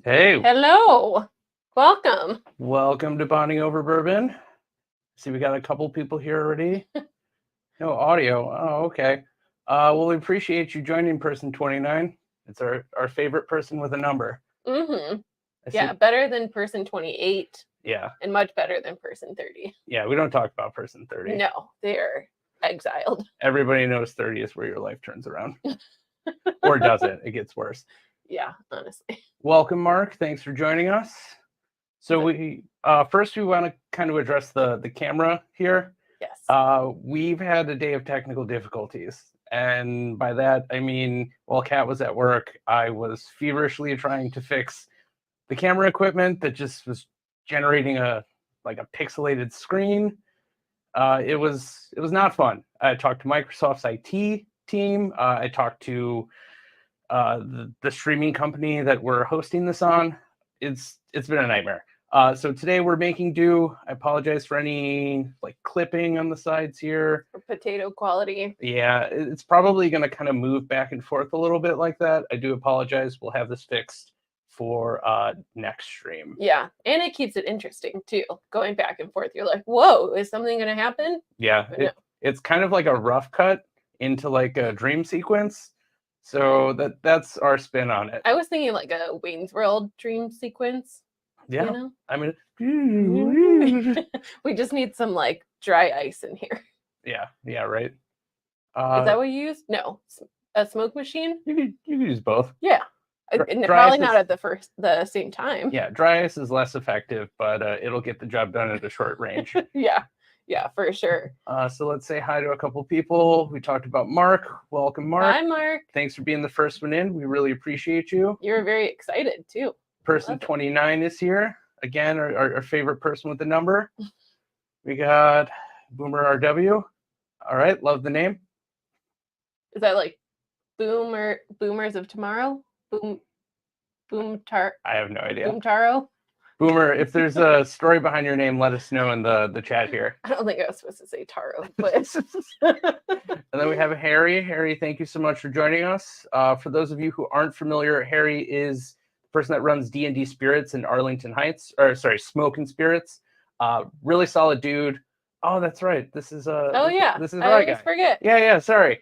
Hey, Hello. Welcome. welcome to Bonding Over Bourbon. See, we got a couple people here already. No audio. Oh, okay. Well, we appreciate you joining person 29. It's our favorite person with a number. Mm-hmm. I see. Yeah, better than person 28 Yeah, and much better than person 30. yeah, we don't talk about person 30. No, they're exiled. Everybody knows 30 is where your life turns around. Or doesn't. It gets worse. Yeah, honestly. Welcome, Mark. Thanks for joining us. So we first we want to kind of address the camera here. Yes. We've had a day of technical difficulties. And by that, I mean, while Kat was at work, I was feverishly trying to fix the camera equipment that just was generating a pixelated screen. It was not fun. I talked to Microsoft's IT team. I talked to the streaming company that we're hosting this on. It's been a nightmare. So today we're making do. I apologize for any clipping on the sides here. For potato quality. Yeah, it's probably going to kind of move back and forth a little bit like that. I do apologize. We'll have this fixed for next stream. Yeah, and it keeps it interesting too. Going back and forth, you're like, "Whoa, is something going to happen?" Yeah, it's kind of like a rough cut into like a dream sequence. So that's our spin on it. I was thinking like a Wayne's World dream sequence. Yeah, You know? I mean, We just need some like dry ice in here. yeah, right. Is that what you use? No, a smoke machine. You could use both. Yeah, and probably not at the same time. Yeah, dry ice is less effective, but it'll get the job done at a short range. yeah, for sure. So let's say hi to a couple people. We talked about Mark. Welcome, Mark. Hi, Mark. Thanks for being the first one in. We really appreciate you. You're very excited too. Person 29 is here. Again, our favorite person with the number. We got Boomer RW. All right, love the name. Is that like boomers of tomorrow? I have no idea. Boomtaro? Boomer, if there's a story behind your name, let us know in the chat here. I don't think I was supposed to say taro, but and then we have Harry. Harry, thank you so much for joining us. For those of you who aren't familiar, Harry is the person that runs D&D Spirits in Arlington Heights, or sorry, Smoke and Spirits. Really solid dude. Oh, that's right. This is this is I always forget. Yeah, sorry.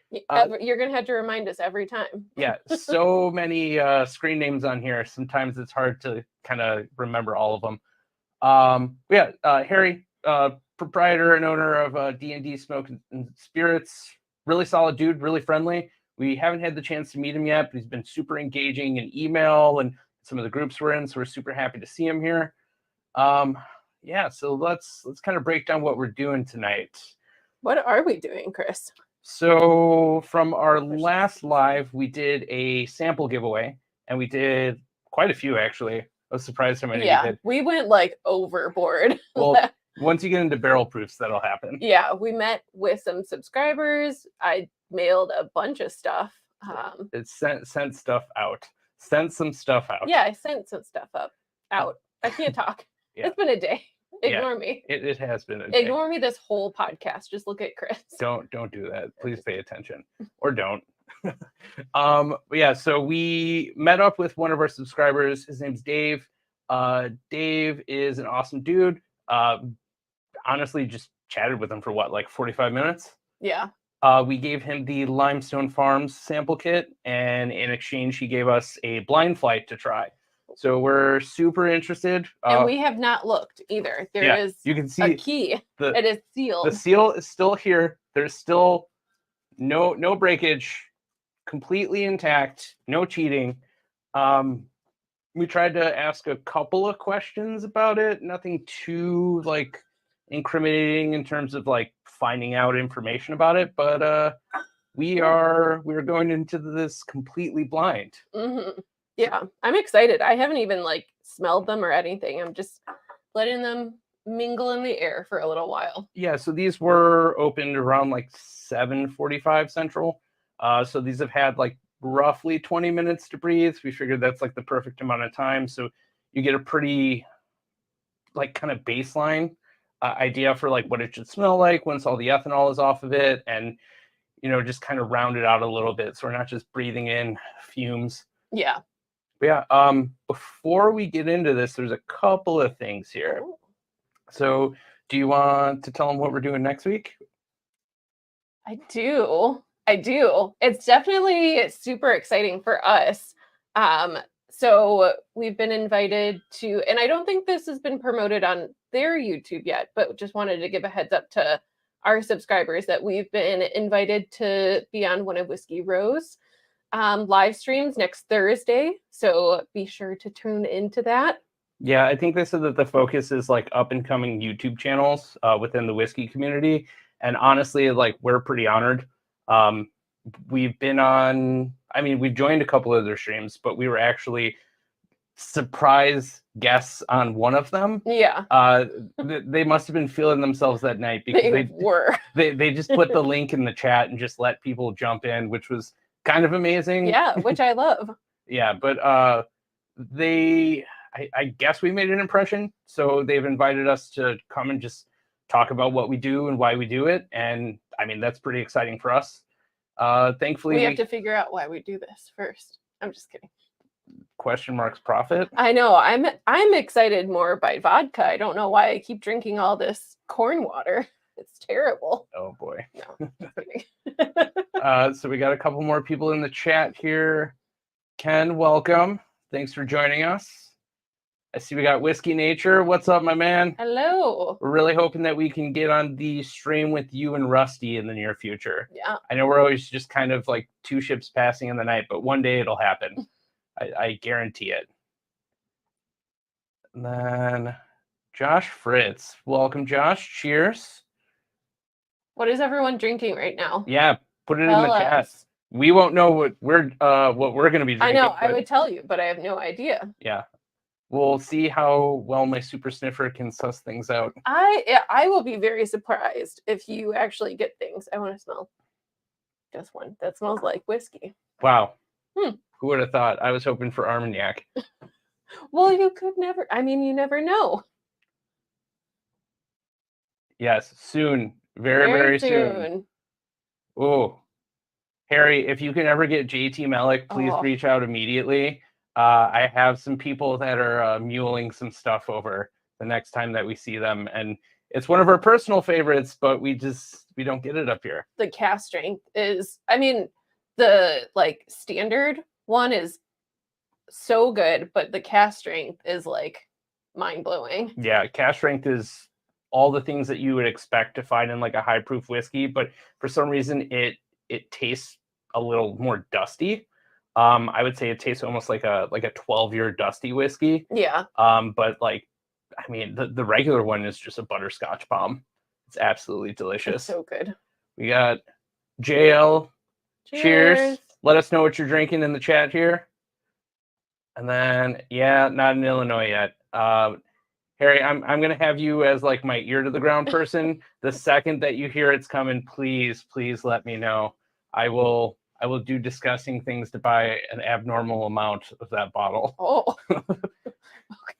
You're gonna have to remind us every time. Yeah, so many screen names on here. Sometimes it's hard to kind of remember all of them. Harry, proprietor and owner of D&D Smoke and Spirits. Really solid dude, really friendly. We haven't had the chance to meet him yet, but he's been super engaging in email and some of the groups we're in, so we're super happy to see him here. So let's kind of break down what we're doing tonight. What are we doing, Chris? So from our last live, we did a sample giveaway, and we did quite a few, actually. I was surprised how many we did. We went like overboard. Well, once you get into barrel proofs, that'll happen. Yeah, we met with some subscribers. I mailed a bunch of stuff. It sent stuff out. Sent some stuff out. Yeah, I sent some stuff out. I can't talk. Yeah. It's been a day. Ignore me. It has been a day. Ignore me this whole podcast. Just look at Chris. Don't do that. Please pay attention. Or don't. So we met up with one of our subscribers. His name's Dave. Dave is an awesome dude. Honestly, just chatted with him for 45 minutes? Yeah. We gave him the Limestone Farms sample kit, and in exchange, he gave us a blind flight to try. So we're super interested. And we have not looked either. There is you can see a key. It is sealed. The seal is still here. There's still no breakage, completely intact, no cheating. We tried to ask a couple of questions about it. Nothing too incriminating in terms of finding out information about it, but we're going into this completely blind. Mm-hmm. Yeah, I'm excited. I haven't even smelled them or anything. I'm just letting them mingle in the air for a little while. Yeah, so these were opened around 7:45 Central. So these have had roughly 20 minutes to breathe. We figured that's the perfect amount of time. So you get a pretty kind of baseline idea for what it should smell like once all the ethanol is off of it, and just kind of round it out a little bit so we're not just breathing in fumes. Yeah. But yeah, before we get into this, there's a couple of things here. Oh, So do you want to tell them what we're doing next week? I do. I do. It's definitely super exciting for us. So we've been invited to, and I don't think this has been promoted on their YouTube yet, but just wanted to give a heads up to our subscribers that we've been invited to be on one of Whiskey Row's live streams next Thursday. So be sure to tune into that. Yeah, I think they said that the focus is like up and coming YouTube channels within the whiskey community. And honestly, like we're pretty honored. We've been on, I mean, we've joined a couple of their streams, but we were actually surprise guests on one of them. Yeah, They must have been feeling themselves that night because they were. they just put the link in the chat and just let people jump in, which was kind of amazing. Yeah, which I love. Yeah, but I guess we made an impression. So they've invited us to come and just talk about what we do and why we do it. And I mean, that's pretty exciting for us. Thankfully, We have to figure out why we do this first. I'm just kidding. question marks profit. I know. I'm excited more by vodka. I don't know why I keep drinking all this corn water. It's terrible. Oh boy. No, just kidding. So we got a couple more people in the chat here. Ken, welcome. Thanks for joining us. I see we got Whiskey Nature. What's up, my man? Hello. We're really hoping that we can get on the stream with you and Rusty in the near future. Yeah. I know we're always just kind of like two ships passing in the night, but one day it'll happen. I guarantee it. And then Josh Fritz. Welcome, Josh. Cheers. What is everyone drinking right now? Yeah, put it in Tell the chat. us. We won't know what we're gonna be drinking. I know. I but would tell you, but I have no idea. yeah. We'll see how well my super sniffer can suss things out. I will be very surprised if you actually get things. I want to smell just one that smells like whiskey. Wow. Hmm. Who would have thought? I was hoping for Armagnac. Well, you could never. I mean, you never know. Yes, soon. Very soon. Oh, Harry, if you can ever get JT Malik, please reach out immediately. I have some people that are muling some stuff over the next time that we see them, and it's one of our personal favorites, but we don't get it up here. The cast strength is, I mean, the like standard one is so good, but the cast strength is like mind blowing. Yeah, cast strength is all the things that you would expect to find in like a high proof whiskey, but for some reason it tastes a little more dusty. I would say it tastes almost like a 12-year dusty whiskey. Yeah. But like, I mean, the regular one is just a butterscotch bomb. It's absolutely delicious. It's so good. We got JL. Cheers. Let us know what you're drinking in the chat here. And then, yeah, not in Illinois yet. Harry, I'm gonna have you as like my ear to the ground person. The second that you hear it's coming, please let me know. I will do disgusting things to buy an abnormal amount of that bottle. Oh,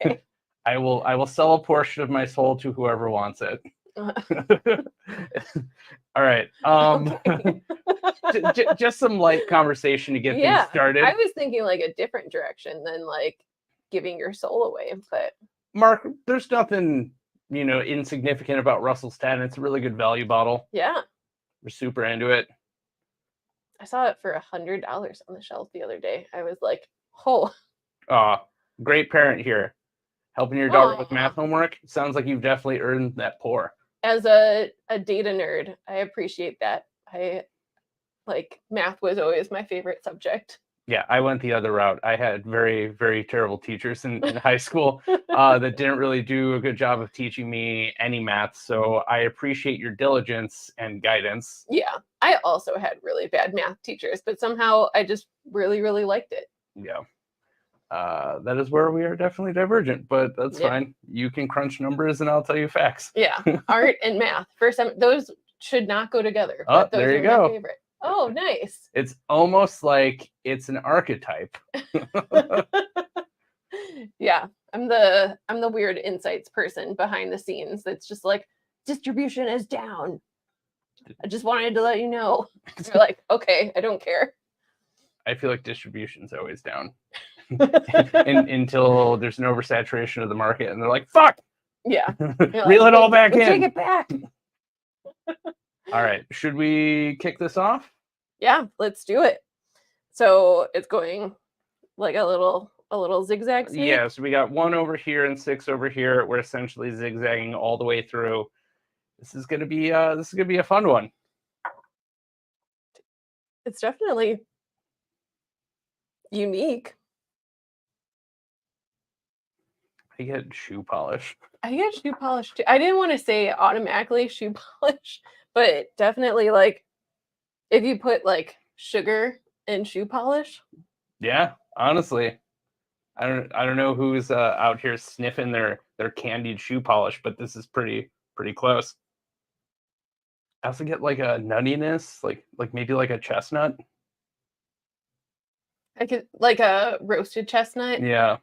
okay. I will sell a portion of my soul to whoever wants it. All right. Just some light conversation to get things started. I was thinking like a different direction than like giving your soul away, but Mark, there's nothing, insignificant about Russell's 10. It's a really good value bottle. Yeah. We're super into it. I saw it for $100 on the shelf the other day. I was like, oh. Great parent here. Helping your daughter with math homework. Sounds like you've definitely earned that pour. As a data nerd, I appreciate that. Math was always my favorite subject. Yeah, I went the other route. I had very, very terrible teachers in high school that didn't really do a good job of teaching me any math. So I appreciate your diligence and guidance. Yeah, I also had really bad math teachers, but somehow I just really, really liked it. Yeah. That is where we are definitely divergent, but that's fine. You can crunch numbers and I'll tell you facts. Yeah, art and math. Those should not go together. Oh, there you go. My favorite. Oh, nice. It's almost like it's an archetype. Yeah, I'm the weird insights person behind the scenes. That's just like, distribution is down. I just wanted to let you know. You're like, okay, I don't care. I feel like distribution's always down. until there's an oversaturation of the market, and they're like, "Fuck, Yeah. reel it all back in." Take it back. All right, should we kick this off? Yeah, let's do it. So it's going like a little zigzag snake. Yeah, so we got 1 over here and 6 over here. We're essentially zigzagging all the way through. This is gonna be a fun one. It's definitely unique. I get shoe polish. I get shoe polish too. I didn't want to say automatically shoe polish, but definitely like if you put like sugar in shoe polish. Yeah, honestly, I don't know who's out here sniffing their candied shoe polish, but this is pretty close. I also get like a nuttiness, like maybe like a chestnut. I could like a roasted chestnut. Yeah.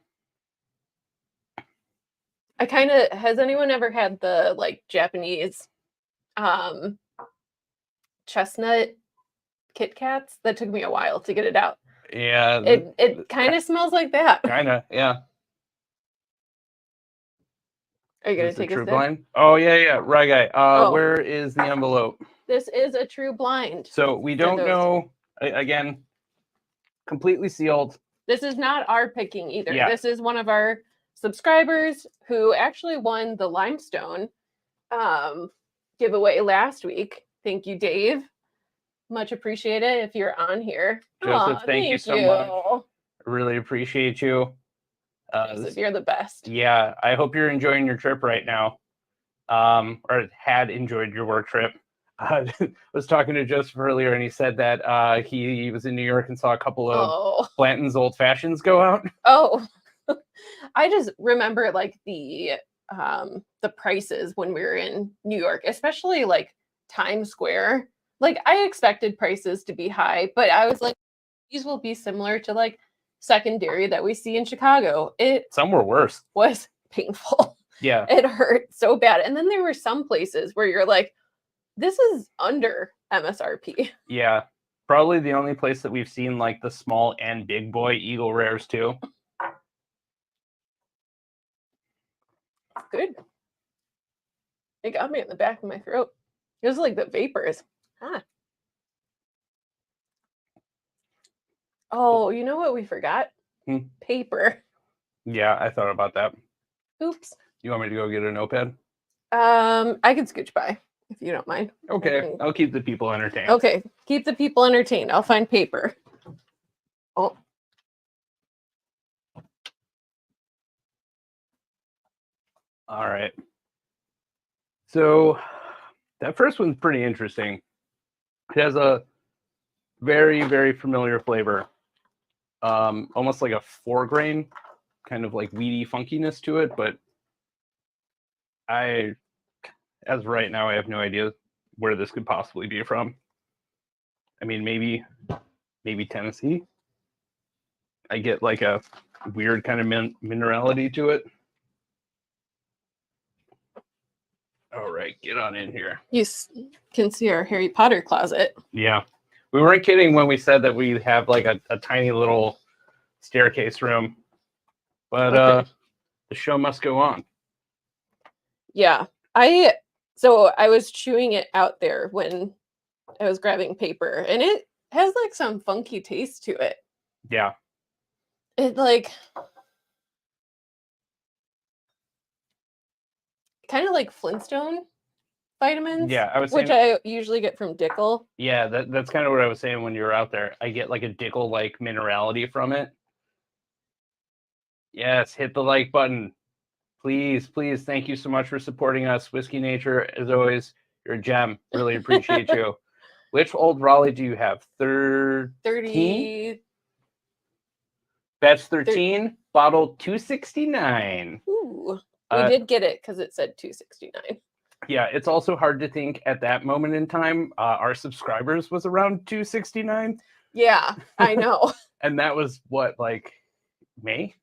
I kind of has anyone ever had the like Japanese chestnut Kit Kats? That took me a while to get it out. Yeah. It kind of smells like that. Kind of, yeah. Are you gonna Is it take a true sip? blind? Oh yeah, right guy. Oh. Where is the envelope? This is a true blind. So we don't know. Again, completely sealed. This is not our picking either. Yeah. This is one of our subscribers who actually won the limestone giveaway last week. Thank you, Dave. Much appreciated if you're on here. Joseph, thank you so much. I really appreciate you. You're the best. Yeah, I hope you're enjoying your trip right now, or had enjoyed your work trip. I was talking to Joseph earlier, and he said that he was in New York and saw a couple of Blanton's Old Fashions go out. Oh, I just remember like the prices when we were in New York, especially like Times Square. Like I expected prices to be high, but I was like, these will be similar to like secondary that we see in Chicago. Some were worse. Was painful. Yeah. It hurt so bad. And then there were some places where you're like, this is under MSRP. Yeah. Probably the only place that we've seen like the small and big boy Eagle Rares too. Good. It got me in the back of my throat. It was like the vapors. Ah. Oh, you know what we forgot? Paper. Yeah, I thought about that. Oops. You want me to go get a notepad? I can scooch by if you don't mind. Okay, I'll keep the people entertained. Okay, keep the people entertained. I'll find paper. Oh. All right. So that first one's pretty interesting. It has a very familiar flavor. Almost like a 4-grain, kind of like weedy funkiness to it, but as right now, I have no idea where this could possibly be from. I mean, maybe Tennessee. I get like a weird kind of minerality to it. All right, get on in here. You can see our Harry Potter closet. Yeah. We weren't kidding when we said that we have like a tiny little staircase room, but the show must go on. Yeah. So I was chewing it out there when I was grabbing paper, and it has like some funky taste to it. Yeah. It like kind of like Flintstone vitamins. Yeah, I was saying, which I usually get from Dickel. Yeah, that's kind of what I was saying when you were out there. I get like a Dickel like minerality from it. Yes, hit the like button. Please. Thank you so much for supporting us. Whiskey Nature, as always, you're a gem. Really appreciate you. Which old Raleigh do you have? 30. Batch 13, bottle 269. Ooh, we did get it because it said 269. Yeah, it's also hard to think at that moment in time, our subscribers was around 269. Yeah, I know. And that was what, like May?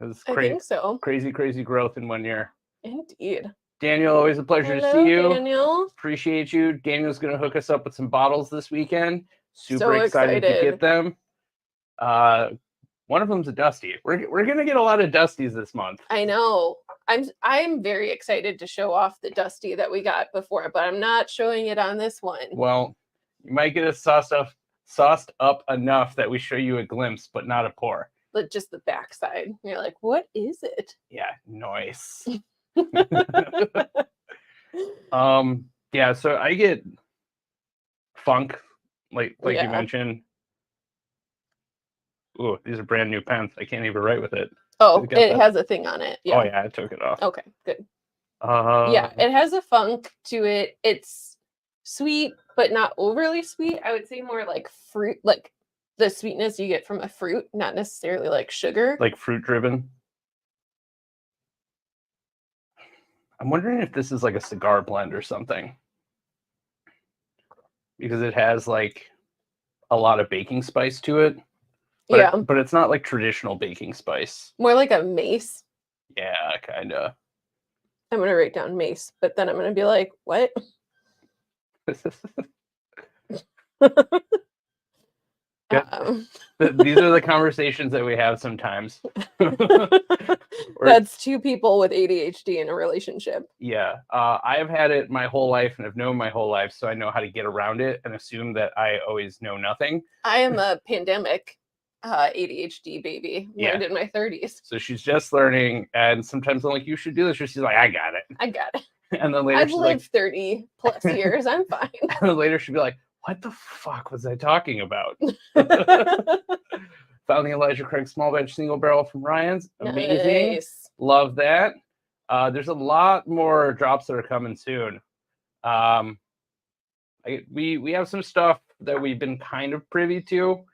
It was I think so. Crazy growth in 1 year. Indeed. Daniel, always a pleasure to see you. Daniel. Appreciate you. Daniel's going to hook us up with some bottles this weekend. Super So excited to get them. One of them's a Dusty. We're gonna get a lot of Dusties this month. I know. I'm very excited to show off the Dusty that we got before, but I'm not showing it on this one. Well, you might get it sauced up enough that we show you a glimpse, but not a pour. But just the backside. You're like, what is it? Yeah, nice. Yeah, so I get funk, like Yeah. you mentioned. Ooh, these are brand new pens. I can't even write with it. Oh, Got it that. has a thing on it. Yeah. Oh yeah, I took it off. Okay, good. Yeah, it has a funk to it. It's sweet, but not overly sweet. I would say more like fruit, like the sweetness you get from a fruit, not necessarily like sugar. Like fruit driven. I'm wondering if this is like a cigar blend or something. Because it has like a lot of baking spice to it. But yeah. But it's not like traditional baking spice. More like a mace. Yeah, kind of. I'm going to write down mace, but then I'm going to be like, what? These are the conversations that we have sometimes. That's two people with ADHD in a relationship. Yeah. I have had it my whole life and have known my whole life, so I know how to get around it and assume that I always know nothing. I am a pandemic ADHD baby. Learned in my 30s. So she's just learning, and sometimes I'm like, you should do this. She's like, I got it. I got it. And then later I've she's lived like 30 plus years. I'm fine. And then later she'd be like, what the fuck was I talking about? Found the Elijah Craig small batch single barrel from Ryan's. Amazing. Nice. Love that. There's a lot more drops that are coming soon. We have some stuff that we've been kind of privy to.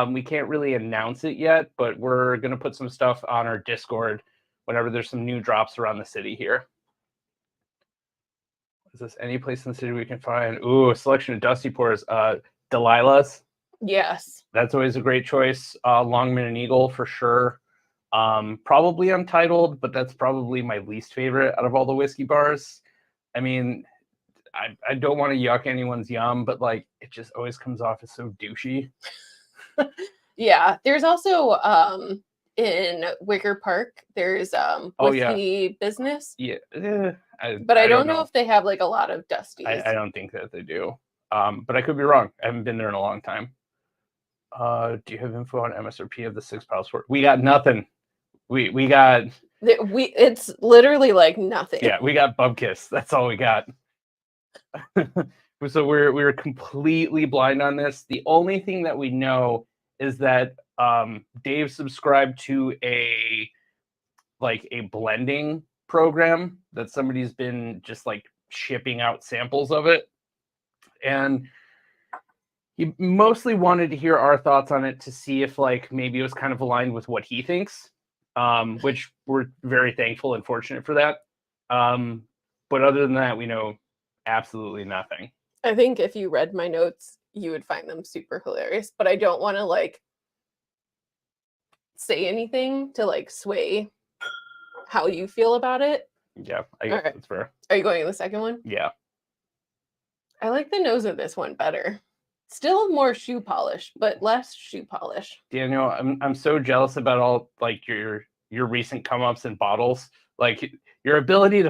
We can't really announce it yet, but we're going to put some stuff on our Discord whenever there's some new drops around the city here. Is this any place in the city we can find? Ooh, a selection of Dusty Pours. Delilah's. Yes. That's always a great choice. Longman and Eagle for sure. Probably Untitled, but that's probably my least favorite out of all the whiskey bars. I mean, I don't want to yuck anyone's yum, but like it just always comes off as so douchey. Yeah. There's also in Wicker Park, there's Whiskey Business. Yeah. But I don't know if they have like a lot of Dusties. I don't think that they do. But I could be wrong. I haven't been there in a long time. Do you have info on MSRP of the 6 pounds worth? We got nothing. We got it's literally like nothing. Yeah, we got Bubkiss. That's all we got. So we're completely blind on this. The only thing that we know is that Dave subscribed to a blending program that somebody's been just like shipping out samples of it, and he mostly wanted to hear our thoughts on it to see if like maybe it was kind of aligned with what he thinks, which we're very thankful and fortunate for that. But other than that, we know absolutely nothing. I think if you read my notes, you would find them super hilarious, but I don't want to like say anything to like sway how you feel about it. Yeah, I guess that's fair. Are you going to the second one? Yeah. I like the nose of this one better. Still more shoe polish, but less shoe polish. Daniel, I'm so jealous about all like your recent come ups in bottles. Like your ability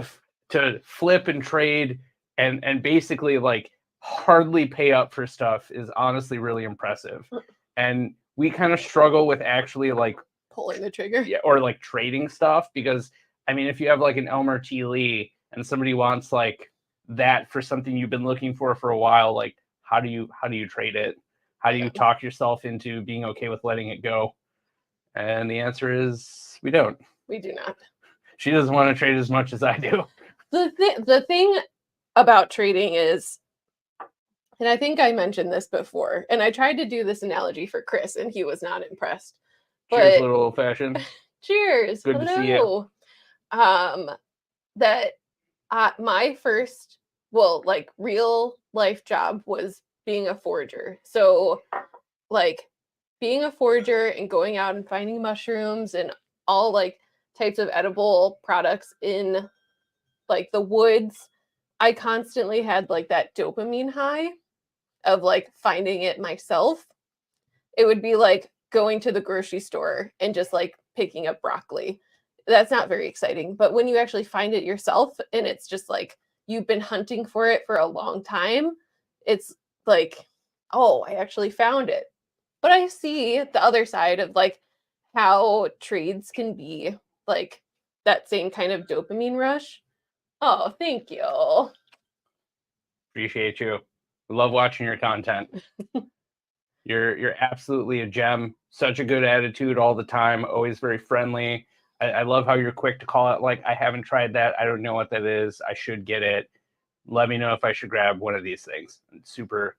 to flip and trade and basically like hardly pay up for stuff is honestly really impressive. And we kind of struggle with actually like pulling the trigger. Yeah, or like trading stuff, because I mean, if you have like an Elmer T. Lee and somebody wants like that for something you've been looking for a while, like how do you trade it? How do you talk yourself into being okay with letting it go? And the answer is we don't. We do not. She doesn't want to trade as much as I do. The thing about trading is, and I think I mentioned this before, and I tried to do this analogy for Chris, and he was not impressed. Cheers, little old fashioned. Cheers. Good to see you. That my first, like real life job was being a forager. So like being a forager and going out and finding mushrooms and all like types of edible products in like the woods, I constantly had like that dopamine high of like finding it myself. It would be like going to the grocery store and just like picking up broccoli. That's not very exciting. But when you actually find it yourself and it's just like you've been hunting for it for a long time, it's like, oh, I actually found it. But I see the other side of like how trades can be like that same kind of dopamine rush. Oh, thank you. Appreciate you. Love watching your content. You're absolutely a gem. Such a good attitude all the time. Always very friendly. I love how you're quick to call it like, I haven't tried that. I don't know what that is. I should get it. Let me know if I should grab one of these things. Super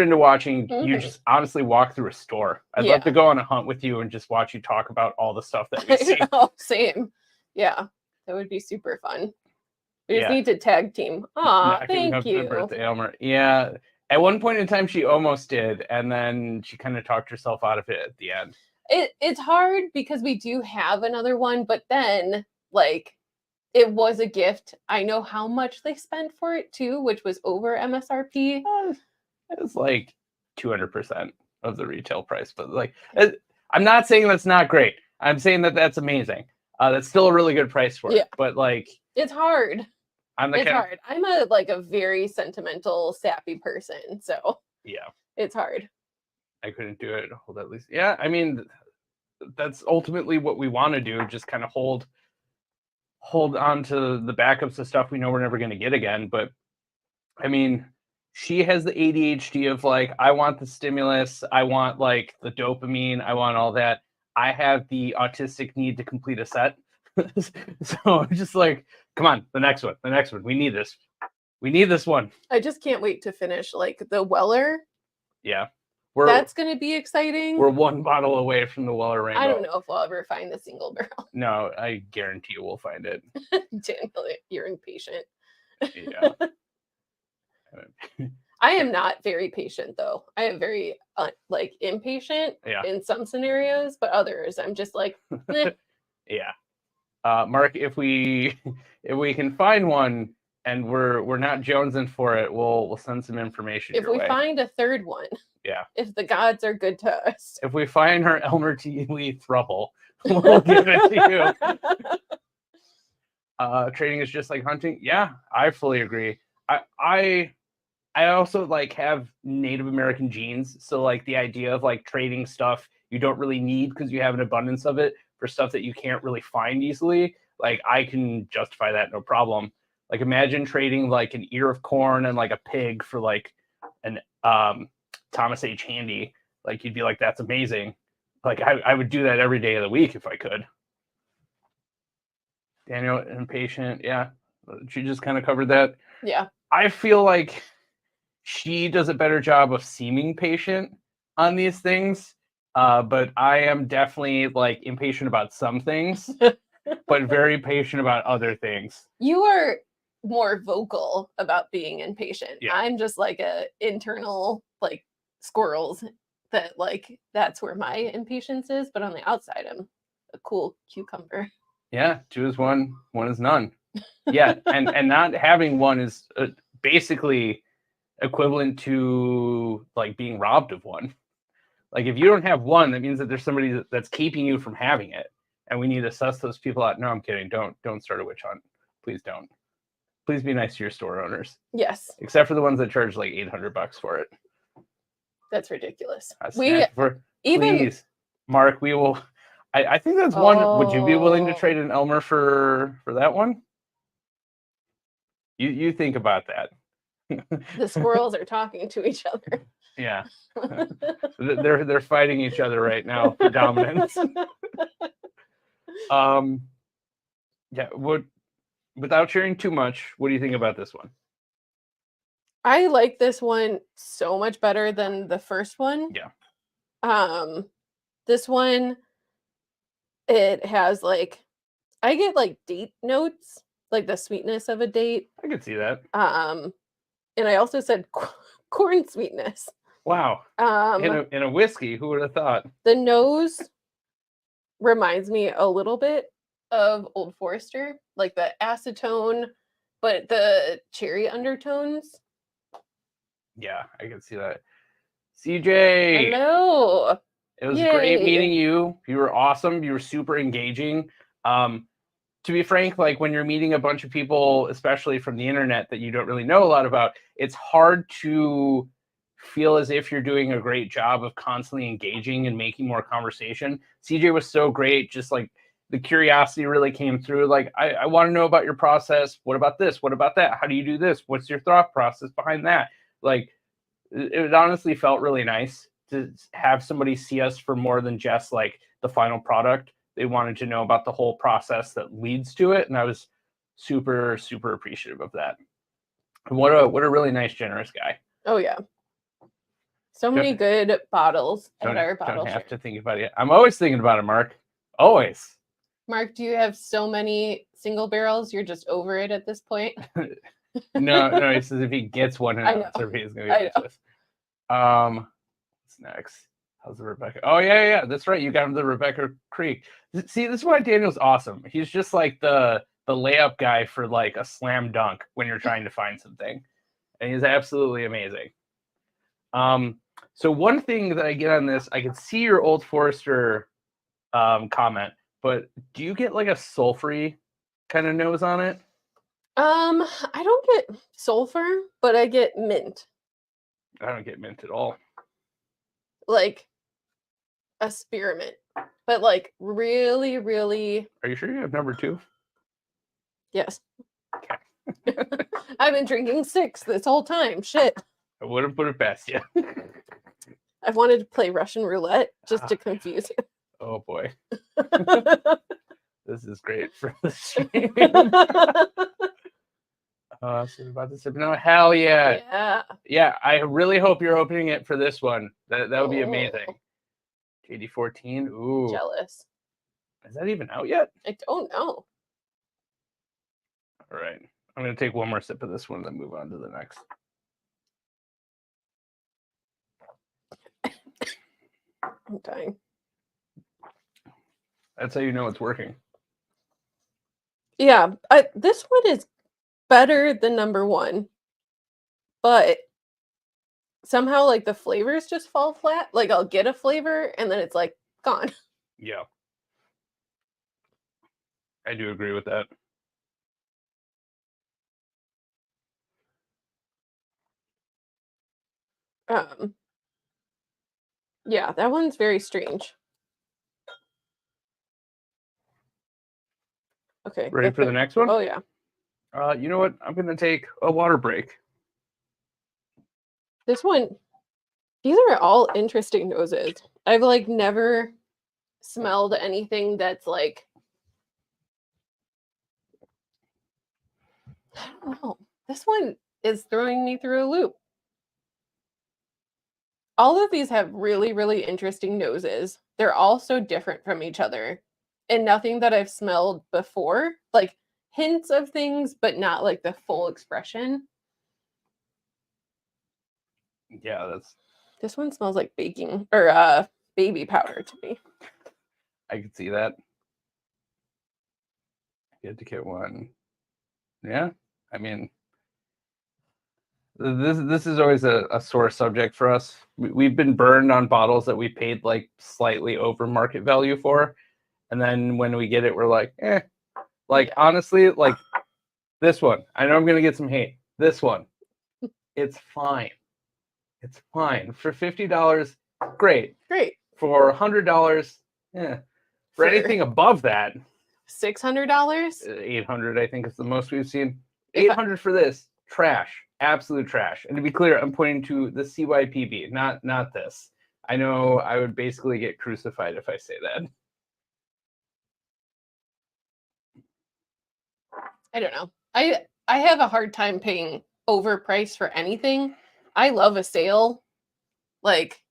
into watching you just honestly walk through a store. I'd love to go on a hunt with you and just watch you talk about all the stuff that we see. Same. Yeah, that would be super fun. We just need to tag team. Aw, thank you. Birthday, Elmer. Yeah. At one point in time, she almost did, and then she kind of talked herself out of it at the end. It's hard because we do have another one, but then like it was a gift. I know how much they spent for it too, which was over MSRP. It was like 200% of the retail price, but like, I'm not saying that's not great. I'm saying that that's amazing. That's still a really good price for it. But like, it's hard. It's hard. I'm a very sentimental, sappy person, so yeah, it's hard. I couldn't do it. Hold at least. Yeah, I mean, that's ultimately what we want to do. Just kind of hold on to the backups of stuff we know we're never going to get again. But I mean, she has the ADHD of like, I want the stimulus, I want like the dopamine, I want all that. I have the autistic need to complete a set. So I'm just like, come on, the next one. We need this. We need this one. I just can't wait to finish like the Weller. Yeah. That's going to be exciting. We're one bottle away from the Weller Rainbow. I don't know if we'll ever find the single barrel. No, I guarantee you we'll find it. Daniel, you're impatient. Yeah. I am not very patient though. I am very impatient in some scenarios, but others I'm just like, eh. Yeah. Mark, if we can find one and we're not jonesing for it, we'll send some information. If we find a third one, if the gods are good to us, if we find her Elmer T. Lee throuple, we'll give it to you. Trading is just like hunting. Yeah, I fully agree. I also like have Native American genes, so like the idea of like trading stuff you don't really need because you have an abundance of it for stuff that you can't really find easily, like I can justify that no problem. Like imagine trading like an ear of corn and like a pig for like an Thomas H. Handy. Like you'd be like, that's amazing. Like I would do that every day of the week if I could. Daniel, impatient. Yeah, she just kind of covered that. Yeah. I feel like she does a better job of seeming patient on these things. But I am definitely like impatient about some things, but very patient about other things. You are more vocal about being impatient. Yeah. I'm just like a internal like squirrels that like that's where my impatience is, but on the outside I'm a cool cucumber. Yeah, 2 is 1, 1 is none. Yeah, and not having one is basically equivalent to like being robbed of one. Like if you don't have one, that means that there's somebody that's keeping you from having it, and we need to suss those people out. No, I'm kidding. Don't start a witch hunt. Please don't. Please be nice to your store owners. Yes. Except for the ones that charge like $800 for it. That's ridiculous. Please, Mark, we will. I think that's one. Would you be willing to trade an Elmer for that one? You think about that. The squirrels are talking to each other. Yeah. They're fighting each other right now for dominance. Yeah, without sharing too much, what do you think about this one? I like this one so much better than the first one. Yeah. This one, it has like, I get like date notes, like the sweetness of a date. I could see that. And I also said corn sweetness. Wow. In a whiskey, who would have thought? The nose reminds me a little bit of Old Forester, like the acetone, but the cherry undertones. Yeah, I can see that. CJ. Hello. It was great Yay. meeting you. You were awesome. You were super engaging. To be frank, like when you're meeting a bunch of people, especially from the internet that you don't really know a lot about, it's hard to feel as if you're doing a great job of constantly engaging and making more conversation. CJ was so great. Just like the curiosity really came through. Like, I want to know about your process. What about this? What about that? How do you do this? What's your thought process behind that? Like, it honestly felt really nice to have somebody see us for more than just like the final product. They wanted to know about the whole process that leads to it, and I was super appreciative of that. And what a really nice, generous guy. Oh yeah. So many good bottles at our bottle Don't have share. to think about it. I'm always thinking about it, Mark. Always. Mark, do you have so many single barrels? You're just over it at this point. No. He says if he gets one, I know. he's gonna be this. What's next? How's the Rebecca? Oh yeah, that's right. You got him the Rebecca Creek. See, this is why Daniel's awesome. He's just like the layup guy for like a slam dunk when you're trying to find something, and he's absolutely amazing. So one thing that I get on this, I can see your Old Forester comment, but do you get like a sulfury kind of nose on it? I don't get sulfur, but I get mint. I don't get mint at all. Like a spearmint. But like really, really. Are you sure you have number 2? Yes. Okay. I've been drinking 6 this whole time. Shit. I wouldn't put it past you. I wanted to play Russian roulette just to confuse you. Oh boy. This is great for the stream. So about to sip. No, hell yeah. Yeah, I really hope you're opening it for this one. That would be amazing. JD14. Ooh. Jealous. Is that even out yet? I don't know. All right. I'm going to take one more sip of this one and then move on to the next. I'm dying. That's how you know it's working. Yeah, this one is better than number 1, but somehow like the flavors just fall flat. Like I'll get a flavor and then it's like gone. Yeah. I do agree with that. Yeah, that one's very strange. Okay. Ready for the next one? Oh yeah. You know what? I'm going to take a water break. This one, these are all interesting noses. I've like never smelled anything that's like, I don't know. This one is throwing me through a loop. All of these have really, really interesting noses. They're all so different from each other. And nothing that I've smelled before, like hints of things, but not like the full expression. Yeah, this one smells like baking or baby powder to me. I could see that. Get to get one. Yeah, I mean, this is always a sore subject for us. We've been burned on bottles that we paid like slightly over market value for, and then when we get it, we're like, eh. Like honestly, like this one. I know I'm gonna get some hate. This one, it's fine. It's fine for $50. Great. For $100, yeah. For anything above that, $600, 800, I think is the most we've seen. 800 for this, trash, absolute trash. And to be clear, I'm pointing to the CYPB, not this. I know I would basically get crucified if I say that. I don't know. I have a hard time paying overpriced for anything. I love a sale. Like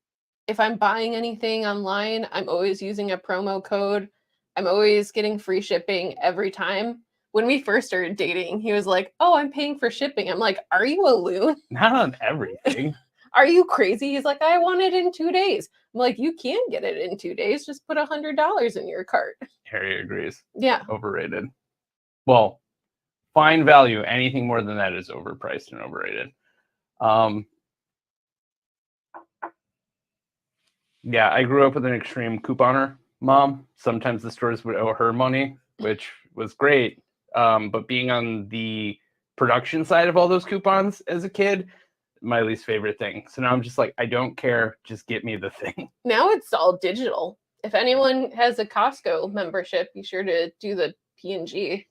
if I'm buying anything online, I'm always using a promo code. I'm always getting free shipping every time. When we first started dating, he was like, "Oh, I'm paying for shipping." I'm like, "Are you a loon?" Not on everything. Are you crazy? He's like, "I want it in 2 days." I'm like, "You can get it in 2 days. Just put $100 in your cart." Harry agrees. Yeah. Overrated. Well, fine value. Anything more than that is overpriced and overrated. Yeah, I grew up with an extreme couponer mom. Sometimes the stores would owe her money, which was great. But being on the production side of all those coupons as a kid, my least favorite thing. So now I'm just like, I don't care. Just get me the thing. Now it's all digital. If anyone has a Costco membership, be sure to do the P&G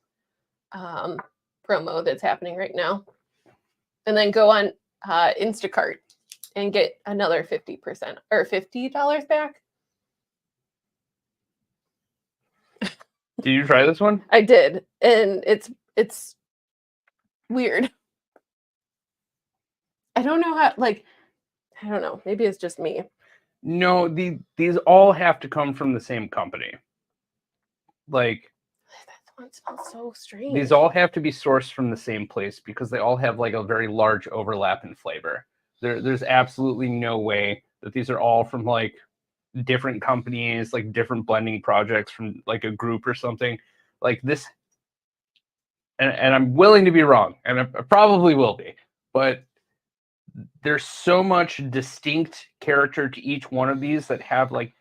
promo that's happening right now. And then go on Instacart and get another 50% or $50 back. Did you try this one? I did, and it's weird. I don't know how, like, I don't know. Maybe it's just me. No, these all have to come from the same company. Like, That one smells so strange. these all have to be sourced from the same place because they all have like a very large overlap in flavor. There's absolutely no way that these are all from like different companies, like different blending projects from like a group or something like this. And I'm willing to be wrong, and I probably will be, but there's so much distinct character to each one of these that have like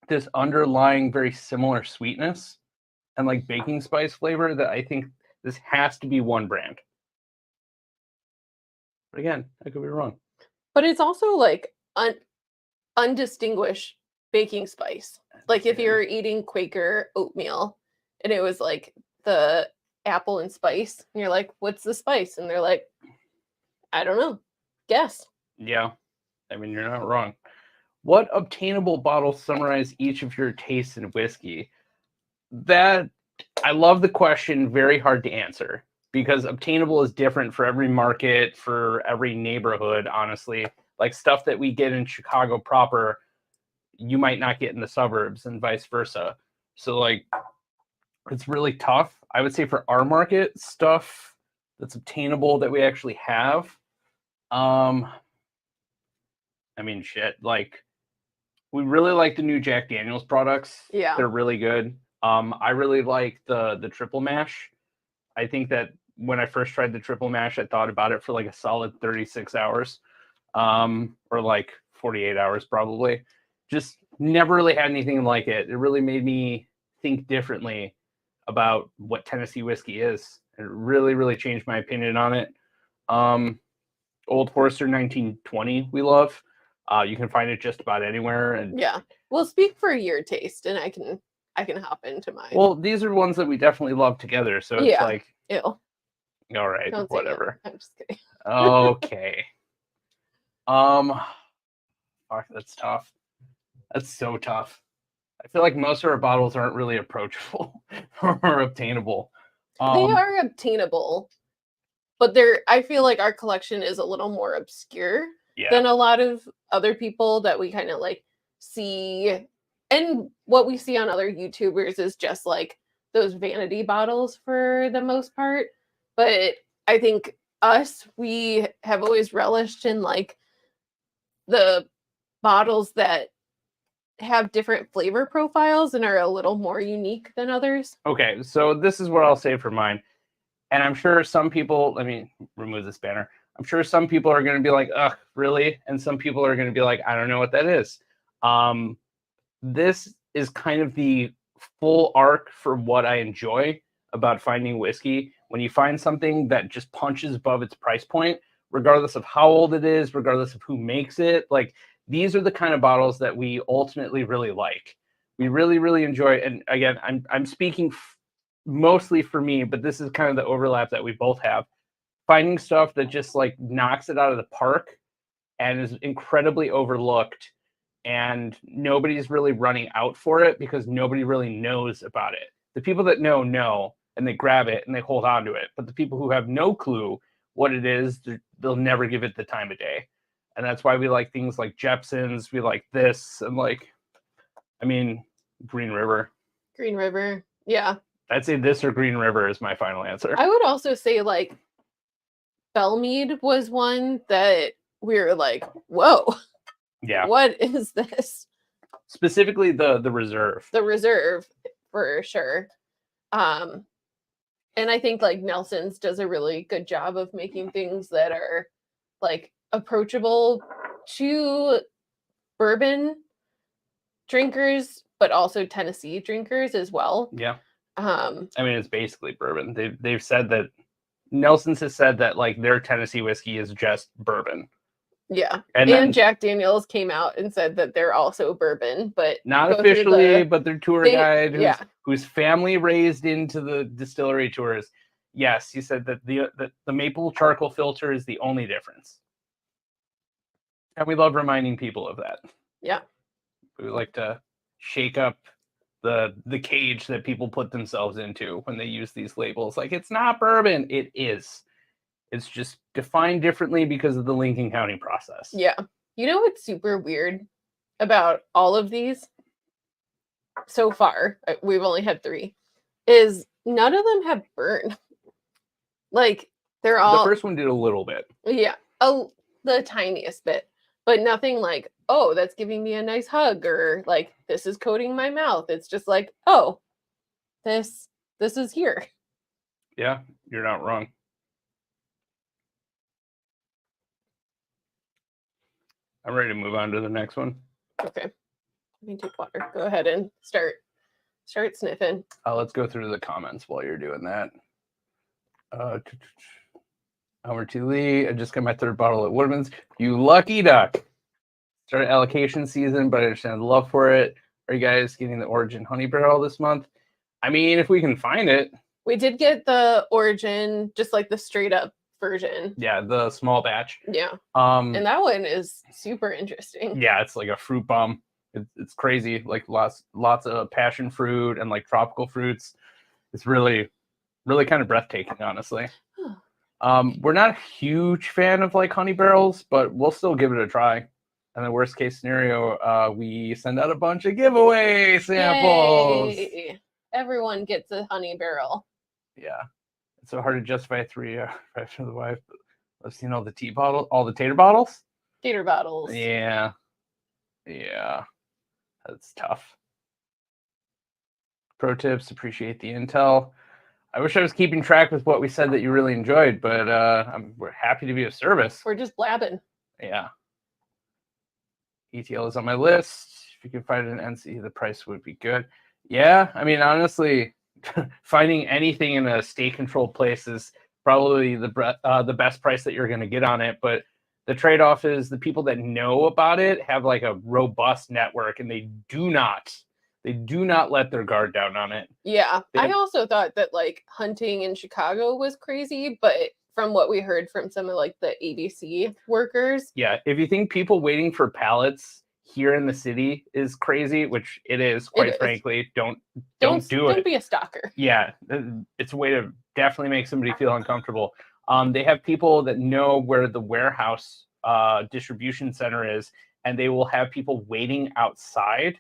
this underlying very similar sweetness and like baking spice flavor that I think this has to be one brand. But again, I could be wrong. But it's also like undistinguished baking spice. Like if you're eating Quaker oatmeal and it was like the apple and spice, and you're like, what's the spice? And they're like, I don't know. Guess. Yeah. I mean, you're not wrong. What obtainable bottles summarize each of your tastes in whiskey? That I love the question, very hard to answer because obtainable is different for every market, for every neighborhood, honestly. Like stuff that we get in Chicago proper, you might not get in the suburbs and vice versa. So like it's really tough. I would say for our market, stuff that's obtainable that we actually have. I mean shit, like we really like the new Jack Daniel's products. Yeah. They're really good. I really like the triple mash. I think that when I first tried the triple mash, I thought about it for like a solid 36 hours, or like 48 hours probably. Just never really had anything like it. It really made me think differently about what Tennessee whiskey is. It really, really changed my opinion on it. Old Forester 1920 we love. You can find it just about anywhere. And yeah. Well, speak for your taste, and I can hop into mine. well, these are ones that we definitely love together. So it's like, ew. All right, Don't whatever. I'm just kidding. Okay. Fuck, that's tough. That's so tough. I feel like most of our bottles aren't really approachable or obtainable. They are obtainable, but I feel like our collection is a little more obscure than a lot of other people that we kind of like see. And what we see on other YouTubers is just like those vanity bottles for the most part. But I think we have always relished in like the bottles that have different flavor profiles and are a little more unique than others. Okay, so this is what I'll say for mine. And I'm sure some people, let me remove this banner. I'm sure some people are going to be like, ugh, really? And some people are going to be like, I don't know what that is. This is kind of the full arc for what I enjoy about finding whiskey. When you find something that just punches above its price point, regardless of how old it is, regardless of who makes it, like these are the kind of bottles that we ultimately really like. We really, really enjoy. And again, I'm speaking mostly for me, but this is kind of the overlap that we both have. Finding stuff that just like knocks it out of the park and is incredibly overlooked, and nobody's really running out for it because nobody really knows about it. The people that know, and they grab it and they hold on to it. But the people who have no clue what it is, they'll never give it the time of day. And that's why we like things like Jepson's. We like this, and like, I mean, Green River. Green River, yeah. I'd say this or Green River is my final answer. I would also say like Bellmead was one that we were like, whoa. Yeah. What is this? Specifically the reserve. The reserve, for sure. And I think like Nelson's does a really good job of making things that are like approachable to bourbon drinkers, but also Tennessee drinkers as well. Yeah. Um, I mean, it's basically bourbon. They've said that Nelson's has said that like their Tennessee whiskey is just bourbon. yeah. And And then, Jack Daniels came out and said that they're also bourbon, but not go through officially, the but their tour they- guide yeah. whose family raised into the distillery tours. Yes, he said that the maple charcoal filter is the only difference. And we love reminding people of that. Yeah. We like to shake up the cage that people put themselves into when they use these labels. Like, it's not bourbon. It is. It's just defined differently because of the Lincoln County process. Yeah. You know what's super weird about all of these so far? We've only had 3. Is none of them have burn. Like they're all The first one did a little bit. Yeah, the tiniest bit, but nothing like, oh, that's giving me a nice hug, or like this is coating my mouth. It's just like, oh, this is here. Yeah, you're not wrong. I'm ready to move on to the next one. Okay, let me take water. Go ahead and start sniffing. Let's go through the comments while you're doing that. Homer T. Lee, I just got my 3rd bottle at Woodman's. You lucky duck. Started allocation season, but I understand the love for it. Are you guys getting the Origin Honey Barrel this month? I mean, if we can find it. We did get the Origin, just like the straight up version. Yeah, the small batch. Yeah. And that one is super interesting. Yeah, it's like a fruit bomb. It's crazy. Like lots of passion fruit and like tropical fruits. It's really, really kind of breathtaking, honestly. We're not a huge fan of like honey barrels, but we'll still give it a try. And the worst case scenario, we send out a bunch of giveaway samples. Yay. Everyone gets a honey barrel. Yeah, it's so hard to justify 3 for the wife. I've seen all the tea bottle, all the tater bottles. Tater bottles. Yeah, that's tough. Pro tips: appreciate the intel. I wish I was keeping track with what we said that you really enjoyed, but we're happy to be of service. We're just blabbing. Yeah. ETL is on my list. If you can find an NC, the price would be good. Yeah, I mean, honestly, finding anything in a state-controlled place is probably the best price that you're going to get on it. But the trade-off is the people that know about it have like a robust network, and they do not let their guard down on it. Yeah, I also thought that like hunting in Chicago was crazy, but from what we heard from some of like the ABC workers. Yeah, if you think people waiting for pallets here in the city is crazy, which it is, quite frankly, don't do it. Don't be a stalker. Yeah, it's a way to definitely make somebody feel uncomfortable. They have people that know where the warehouse distribution center is, and they will have people waiting outside,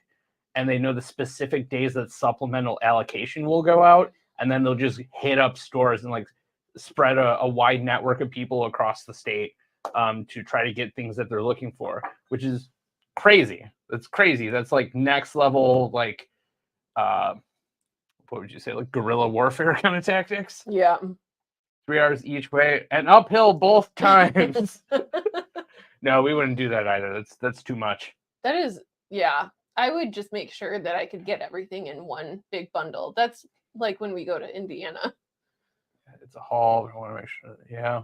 and they know the specific days that supplemental allocation will go out, and then they'll just hit up stores and like spread a wide network of people across the state to try to get things that they're looking for, which is crazy. That's crazy. That's like next level, like what would you say, like guerrilla warfare kind of tactics. Yeah. 3 hours each way and uphill both times. No, we wouldn't do that either. That's too much. That is, yeah. I would just make sure that I could get everything in one big bundle. That's like when we go to Indiana. It's a haul. I want to make sure. Yeah.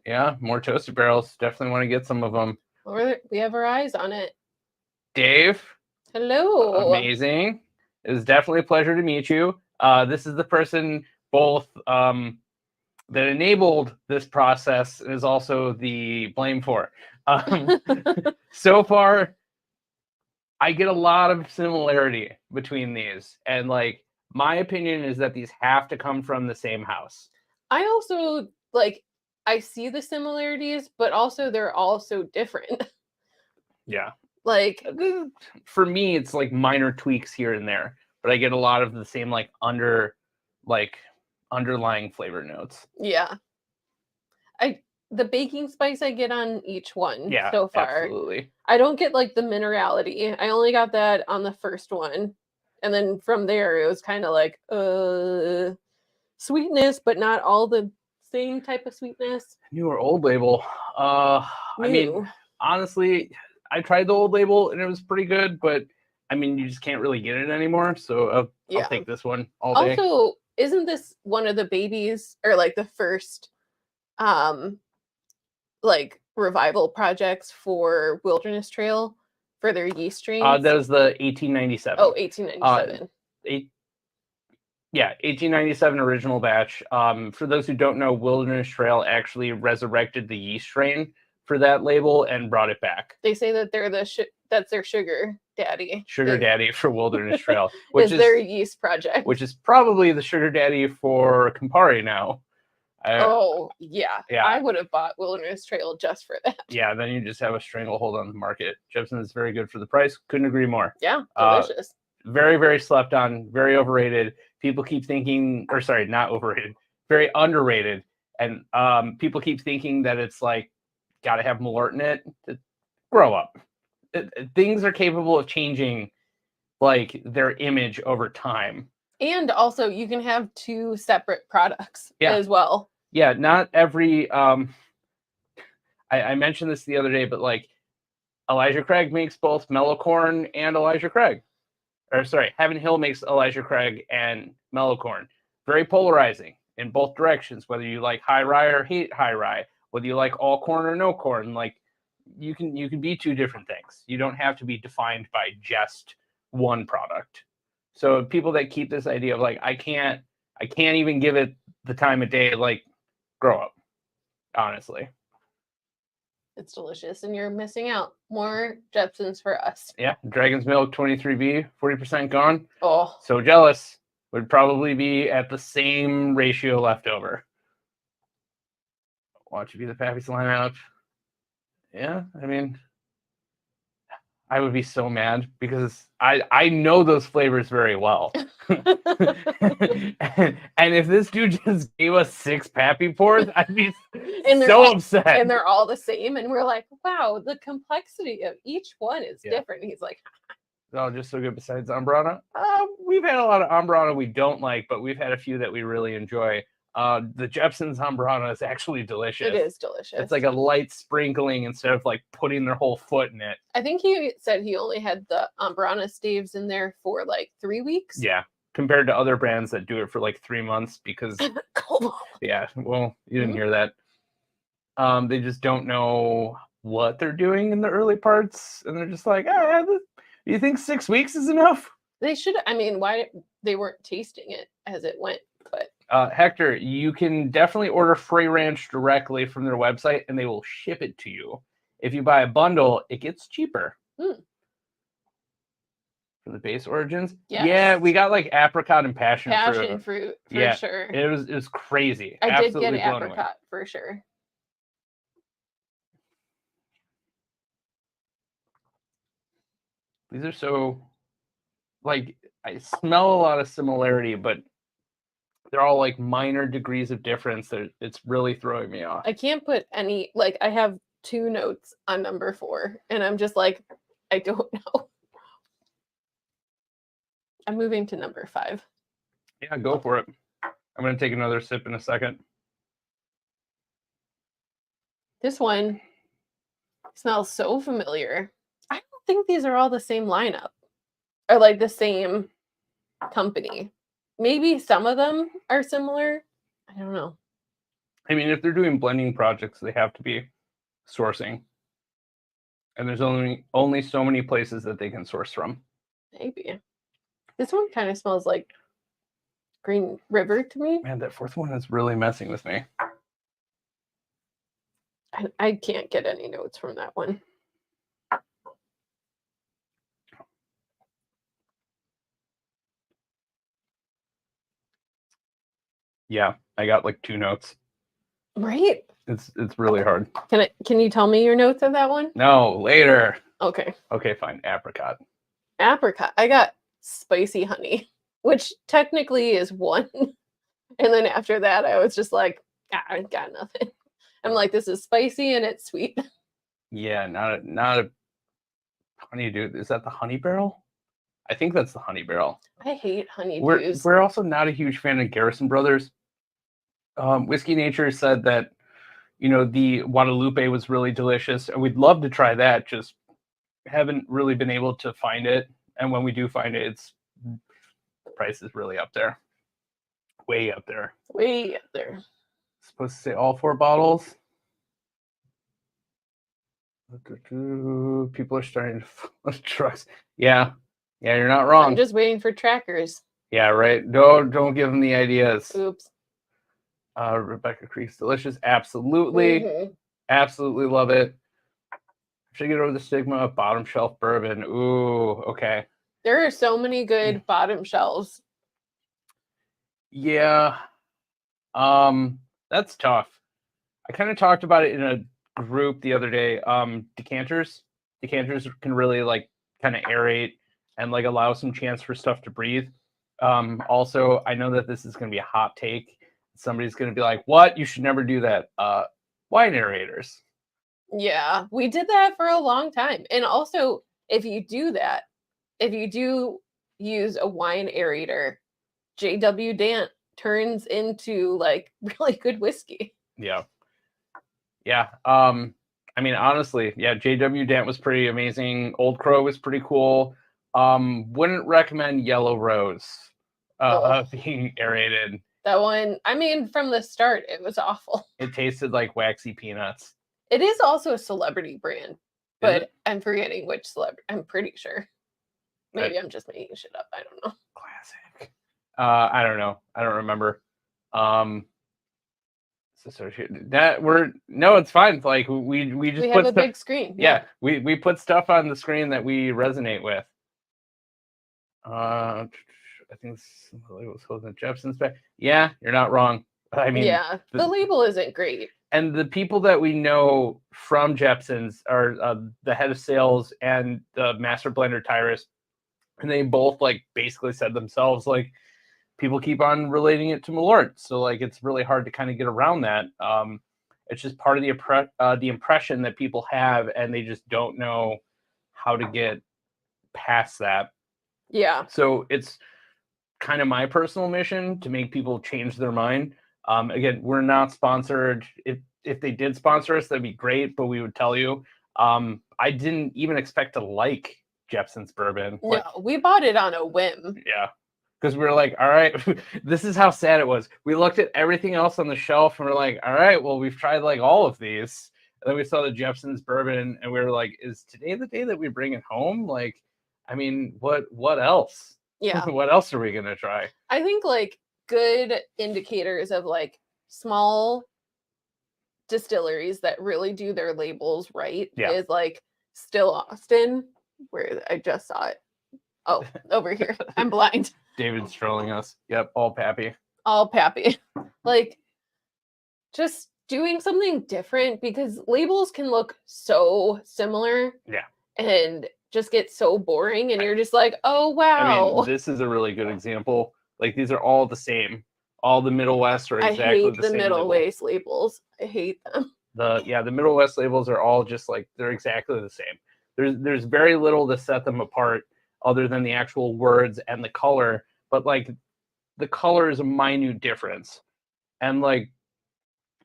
Yeah. More toasted barrels. Definitely want to get some of them. We have our eyes on it. Dave. Hello. Amazing. It was definitely a pleasure to meet you. This is the person both that enabled this process and is also the blame for. So far, I get a lot of similarity between these. And like, my opinion is that these have to come from the same house. I also like, I see the similarities, but also they're all so different. Yeah. Like, for me, it's like minor tweaks here and there, but I get a lot of the same like underlying flavor notes. Yeah. The baking spice I get on each one so far. Absolutely. I don't get like the minerality. I only got that on the first one. And then from there it was kind of like sweetness, but not all the same type of sweetness. New or old label? I mean, honestly, I tried the old label and it was pretty good, but I mean, you just can't really get it anymore. So I'll Yeah. take this one all day. Also, isn't this one of the babies or like the first like revival projects for Wilderness Trail for their yeast strains? That was the 1897. Oh, 1897. Yeah, 1897 original batch. For those who don't know, Wilderness Trail actually resurrected the yeast strain for that label and brought it back. They say that they're that's their sugar daddy. Sugar daddy for Wilderness Trail, which is their yeast project. Which is probably the sugar daddy for Campari now. Yeah. I would have bought Wilderness Trail just for that. Yeah, then you just have a stranglehold on the market. Jepson is very good for the price. Couldn't agree more. Yeah, delicious. Very, very slept on, very overrated. People keep thinking, or sorry, not overrated, very underrated. And people keep thinking that it's like, got to have Malort in it. Grow up. Things are capable of changing like their image over time. And also you can have two separate products as well. Yeah, not every I mentioned this the other day, but like Elijah Craig makes both Mellow Corn and Elijah Craig. Or sorry, Heaven Hill makes Elijah Craig and Mellow Corn. Very polarizing in both directions, whether you like high rye or hate high rye, whether you like all corn or no corn. Like you can be two different things. You don't have to be defined by just one product. So people that keep this idea of like I can't even give it the time of day, like grow up, honestly. It's delicious, and you're missing out. More Jepsons for us. Yeah, Dragon's Milk 23B, 40% gone. Oh, so jealous. Would probably be at the same ratio left over. Watch it be the Pappy's lineup. Yeah, I mean, I would be so mad because I know those flavors very well. and if this dude just gave us 6 Pappy pours, I'd be so upset. And they're all the same. And we're like, wow, the complexity of each one is different. He's like, oh, just so good besides Ambrana? We've had a lot of Ambrana we don't like, but we've had a few that we really enjoy. The Jepson's Ambrana is actually delicious. It is delicious. It's like a light sprinkling instead of like putting their whole foot in it. I think he said he only had the Ambrana staves in there for like 3 weeks. Yeah, compared to other brands that do it for like 3 months because yeah, well, you didn't hear that. They just don't know what they're doing in the early parts, and they're just like, do you think 6 weeks is enough? They should. I mean, why they weren't tasting it as it went, but. Hector, you can definitely order Free Ranch directly from their website, and they will ship it to you. If you buy a bundle, it gets cheaper. For the base origins, yeah, we got like apricot and passion fruit for sure. It was crazy. I did get apricot for sure. These are so like I smell a lot of similarity, but they're all like minor degrees of difference that it's really throwing me off. I can't put any, like I have 2 notes on number 4 and I'm just like, I don't know. I'm moving to number 5. Yeah, go for it. I'm going to take another sip in a second. This one smells so familiar. I don't think these are all the same lineup or like the same company. Maybe some of them are similar. I don't know. I mean, if they're doing blending projects, they have to be sourcing. And there's only so many places that they can source from. Maybe. This one kind of smells like Green River to me. Man, that 4th one is really messing with me. I can't get any notes from that one. Yeah, I got like 2 notes. Right? It's really hard. Can you tell me your notes of that one? No, later. Okay. Okay, fine. Apricot. I got spicy honey, which technically is 1. And then after that, I was just like, I got nothing. I'm like, this is spicy and it's sweet. Yeah, not a honeydew. Is that the honey barrel? I think that's the honey barrel. I hate honeydews. We're also not a huge fan of Garrison Brothers. Whiskey Nature said that, the Guadalupe was really delicious, and we'd love to try that. Just haven't really been able to find it And when we do find it, it's price is really up there, way up there. Way up there. Supposed to say all 4 bottles. People are starting to follow trucks. Yeah, you're not wrong. I'm just waiting for trackers. Yeah, right. Don't give them the ideas. Oops. Rebecca Creek's delicious. Absolutely, absolutely love it. Should get over the stigma of bottom shelf bourbon. Ooh, okay. There are so many good bottom shelves. Yeah. That's tough. I kind of talked about it in a group the other day. Decanters can really like kind of aerate and like allow some chance for stuff to breathe. Also, I know that this is going to be a hot take. Somebody's going to be like, "What? You should never do that." Wine aerators. Yeah, we did that for a long time. And also, if you do that, if you do use a wine aerator, JW Dant turns into like really good whiskey. Yeah. I mean, honestly, yeah, JW Dant was pretty amazing. Old Crow was pretty cool. Wouldn't recommend Yellow Rose being aerated. That one, I mean, from the start, it was awful. It tasted like waxy peanuts. It is also a celebrity brand, but I'm forgetting which celebrity. I'm pretty sure. Maybe I'm just making shit up. I don't know. Classic. I don't know. I don't remember. It's fine. Like we just have a big screen. Yeah, we put stuff on the screen that we resonate with. I think the label was holding the Jepson's back. Yeah, you're not wrong. I mean, yeah, the label isn't great. And the people that we know from Jepson's are the head of sales and the master blender Tyrus, and they both like basically said themselves like people keep on relating it to Malort, so like it's really hard to kind of get around that. It's just part of the impression that people have, and they just don't know how to get past that. Yeah. So it's kind of my personal mission to make people change their mind. Again, we're not sponsored. If they did sponsor us, that'd be great, but we would tell you. I didn't even expect to like Jepson's bourbon. No, we bought it on a whim. Yeah. Because we were like, all right, this is how sad it was. We looked at everything else on the shelf and we're like, all right, well, we've tried like all of these. And then we saw the Jepson's bourbon and we were like, is today the day that we bring it home? Like, I mean, what else? Yeah. What else are we going to try? I think like good indicators of like small distilleries that really do their labels right is like Still Austin, where I just saw it. Oh, over here. I'm blind. David's trolling us. Yep, all Pappy. All Pappy. Like, just doing something different because labels can look so similar. Yeah. And just get so boring, and you're just like, oh, wow. I mean, this is a really good example. Like, these are all the same. All the Middle West are exactly the same. I hate the Middle West labels. I hate them. The Middle West labels are all just like, they're exactly the same. There's very little to set them apart other than the actual words and the color, but like the color is a minute difference. And like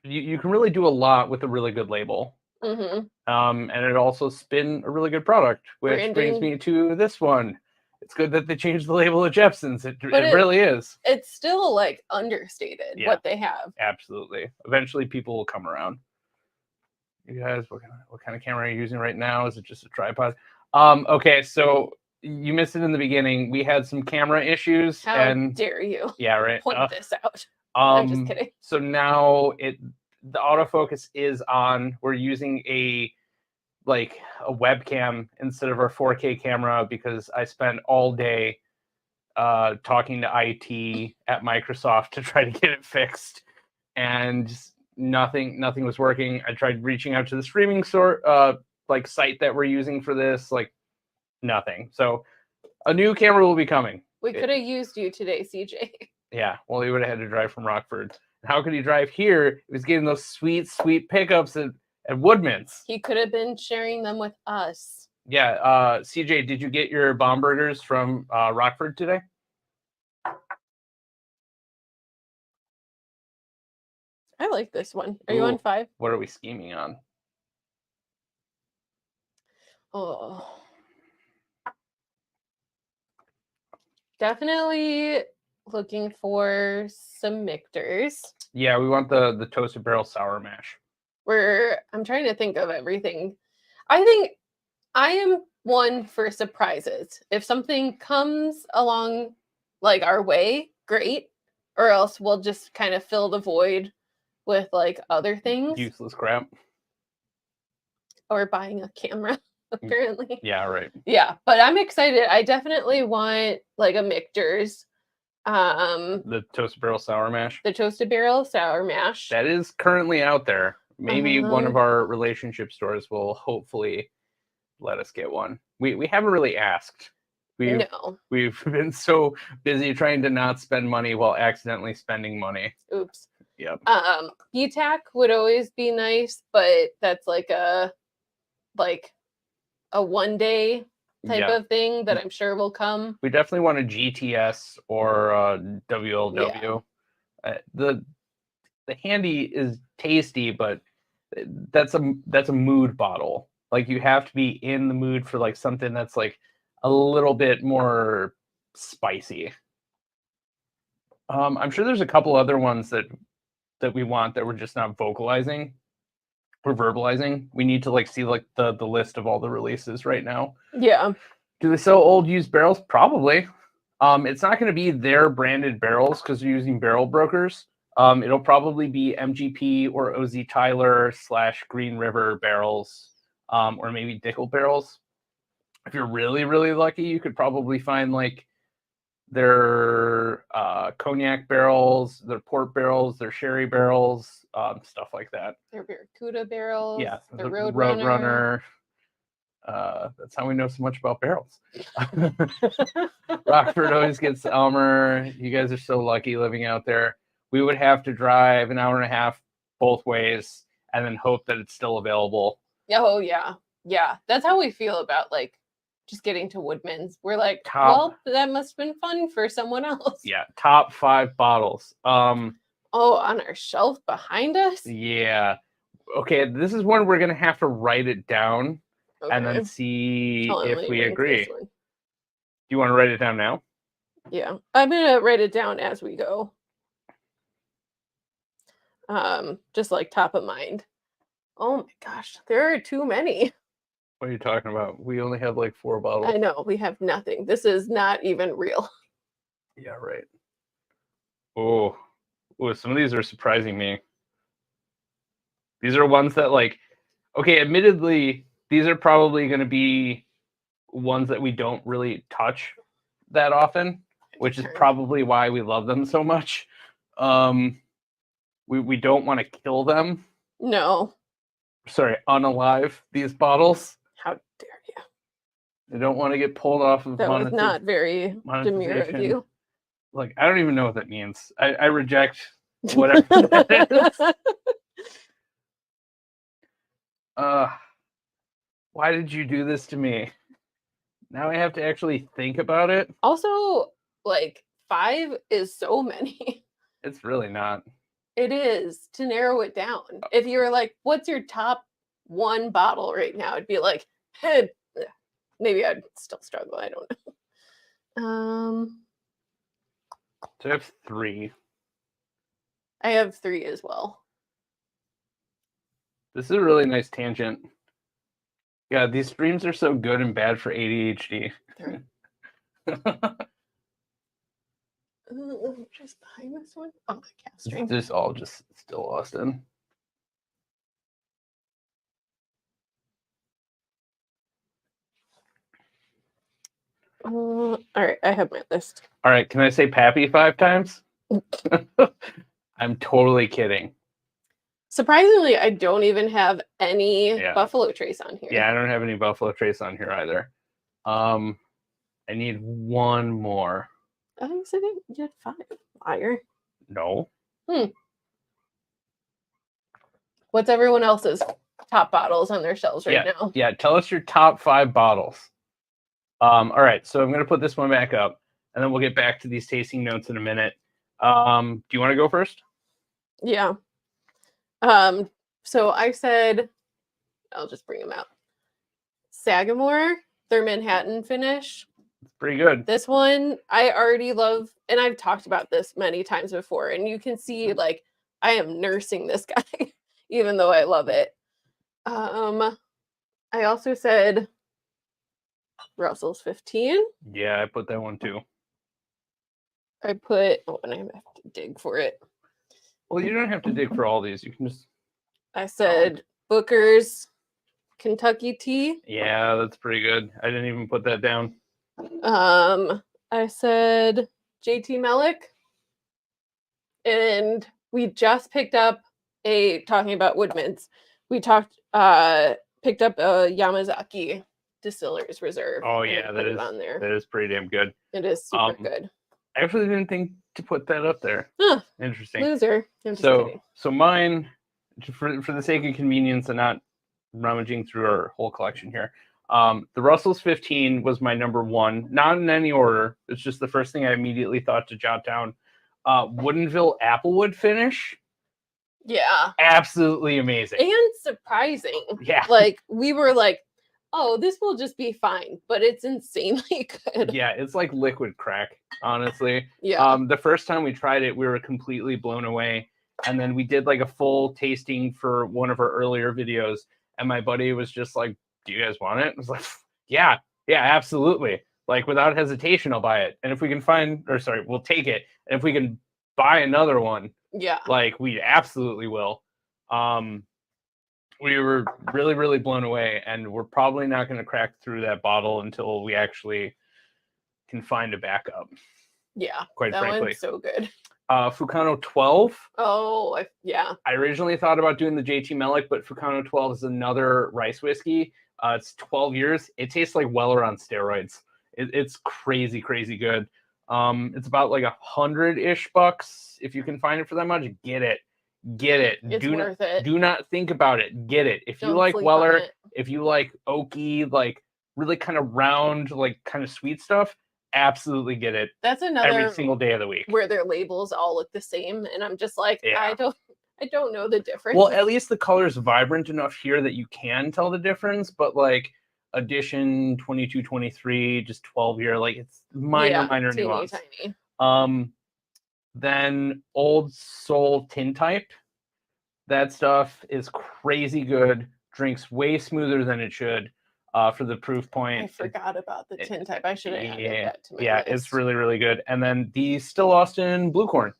you can really do a lot with a really good label. Mm-hmm. And it also spin a really good product, which brings me to this one. It's good that they changed the label of Jepson's. It really is. It's still like understated what they have. Absolutely. Eventually people will come around. You guys, what kind of camera are you using right now? Is it just a tripod? Okay, so you missed it in the beginning. We had some camera issues. How dare you? Yeah, right. Point this out. I'm just kidding. So now the autofocus is on. We're using a webcam instead of our 4K camera because I spent all day talking to IT at Microsoft to try to get it fixed, and nothing was working. I tried reaching out to the streaming site that we're using for this, like nothing. So a new camera will be coming. We could have used you today, CJ. Yeah, well, he would have had to drive from Rockford. How could he drive here? He was getting those sweet pickups at Woodman's. He could have been sharing them with us. Yeah, CJ, did you get your bomb burgers from Rockford today? I like this one. Are you on 5? What are we scheming on? Oh. Definitely looking for some mixers. Yeah, we want the toasted barrel sour mash. I'm trying to think of everything. I think I am one for surprises. If something comes along like our way, great. Or else we'll just kind of fill the void with like other things. Useless crap. Or buying a camera, apparently. Yeah, right. Yeah, but I'm excited. I definitely want like a Michter's. The toasted barrel sour mash. The toasted barrel sour mash. That is currently out there. Maybe one of our relationship stores will hopefully let us get one. We haven't really asked. We've been so busy trying to not spend money while accidentally spending money. Oops. Yep. BTAC would always be nice, but that's like a 1-day type of thing that I'm sure will come. We definitely want a GTS or WLW. Yeah. The handy is tasty, but that's a mood bottle. Like you have to be in the mood for like something that's like a little bit more spicy. I'm sure there's a couple other ones that we want that we're just not vocalizing. We're verbalizing. We need to like see like the list of all the releases right now. Yeah. Do they sell old used barrels? Probably. It's not going to be their branded barrels because they're using barrel brokers. It'll probably be MGP or OZ Tyler / Green River barrels, or maybe Dickel barrels. If you're really, really lucky, you could probably find like their cognac barrels, their port barrels, their sherry barrels, stuff like that. Their Barracuda barrels. Yeah, the Roadrunner. That's how we know so much about barrels. Rockford always gets Elmer. You guys are so lucky living out there. We would have to drive an hour and a half both ways and then hope that it's still available. Oh, yeah. Yeah. That's how we feel about like just getting to Woodman's. We're like, well, that must have been fun for someone else. Yeah. Top 5 bottles. On our shelf behind us? Yeah. Okay. This is one we're going to have to write it down and then see if we agree. Do you want to write it down now? Yeah. I'm going to write it down as we go. Just like top of mind. Oh my gosh, there are too many. What are you talking about? We only have like 4 bottles. I know, we have nothing. This is not even real. Yeah, right. Oh, some of these are surprising me. These are ones that like, okay, admittedly, these are probably going to be ones that we don't really touch that often, which is probably why we love them so much. We don't want to kill them. No. Sorry, unalive these bottles. How dare you? They don't want to get pulled off of that was not very demure of you. Like, I don't even know what that means. I reject whatever that is. Why did you do this to me? Now I have to actually think about it. Also, like 5 is so many. It's really not. It is, to narrow it down. If you were like, what's your top 1 bottle right now? I'd be like, hey, maybe I'd still struggle. I don't know. So I have 3. I have 3 as well. This is a really nice tangent. Yeah, these streams are so good and bad for ADHD. Just behind this one? Oh, the cast stream. This all just still Austin. All right, I have my list. All right, can I say Pappy 5 times? I'm totally kidding. Surprisingly, I don't even have any Buffalo Trace on here. Yeah, I don't have any Buffalo Trace on here either. I need 1 more. I think you had 5. Liar. No. What's everyone else's top bottles on their shelves right now? Yeah, tell us your top 5 bottles. All right, so I'm going to put this one back up, and then we'll get back to these tasting notes in a minute. Do you want to go first? Yeah. So I said, I'll just bring them out. Sagamore, their Manhattan finish. It's pretty good. This one I already love, and I've talked about this many times before, and you can see like I am nursing this guy, even though I love it. I also said Russell's 15. Yeah, I put that one too. I put, oh, and I have to dig for it. Well, you don't have to dig for all these. You can just. I said Booker's Kentucky tea. Yeah, that's pretty good. I didn't even put that down. I said JT Melick. And we just picked up talking about Woodman's. We picked up a Yamazaki Distillers Reserve. Oh yeah, that is on there. That is pretty damn good. It is super good. I actually didn't think to put that up there. Huh, interesting. Loser. I'm just kidding. So mine, for the sake of convenience and not rummaging through our whole collection here, the Russell's 15 was my number one, not in any order. It's just the first thing I immediately thought to jot down. Woodinville Applewood finish. Yeah. Absolutely amazing. And surprising. Yeah. Like, we were like, oh, this will just be fine, but it's insanely good. Yeah, it's like liquid crack, honestly. Yeah. The first time we tried it, we were completely blown away. And then we did like a full tasting for one of our earlier videos. And my buddy was just like, do you guys want it? I was like, yeah, absolutely. Like, without hesitation, I'll buy it. And if we can we'll take it. And if we can buy another one, yeah, like, we absolutely will. We were really, really blown away, and we're probably not going to crack through that bottle until we actually can find a backup. Yeah, quite frankly. That one's so good. Fukano 12. Oh, yeah. I originally thought about doing the JT Melick, but Fukano 12 is another rice whiskey. It's 12 years. It tastes like Weller on steroids. It's crazy, crazy good. It's about like $100-ish if you can find it for that much. Get it. It's worth it. Do not think about it. Get it. If you like Weller, if you like oaky, like really kind of round, like kind of sweet stuff, absolutely get it. That's another every single day of the week where their labels all look the same, and I'm just like, I don't know the difference. Well, at least the color's vibrant enough here that you can tell the difference, but like edition 22, 23, just 12 year, like it's minor nuance. Tiny. Then Old Soul Tintype. That stuff is crazy good. Drinks way smoother than it should. For the proof point. I forgot about the Tintype. I should have added that to my list. It's really, really good. And then the Still Austin Blue Corn.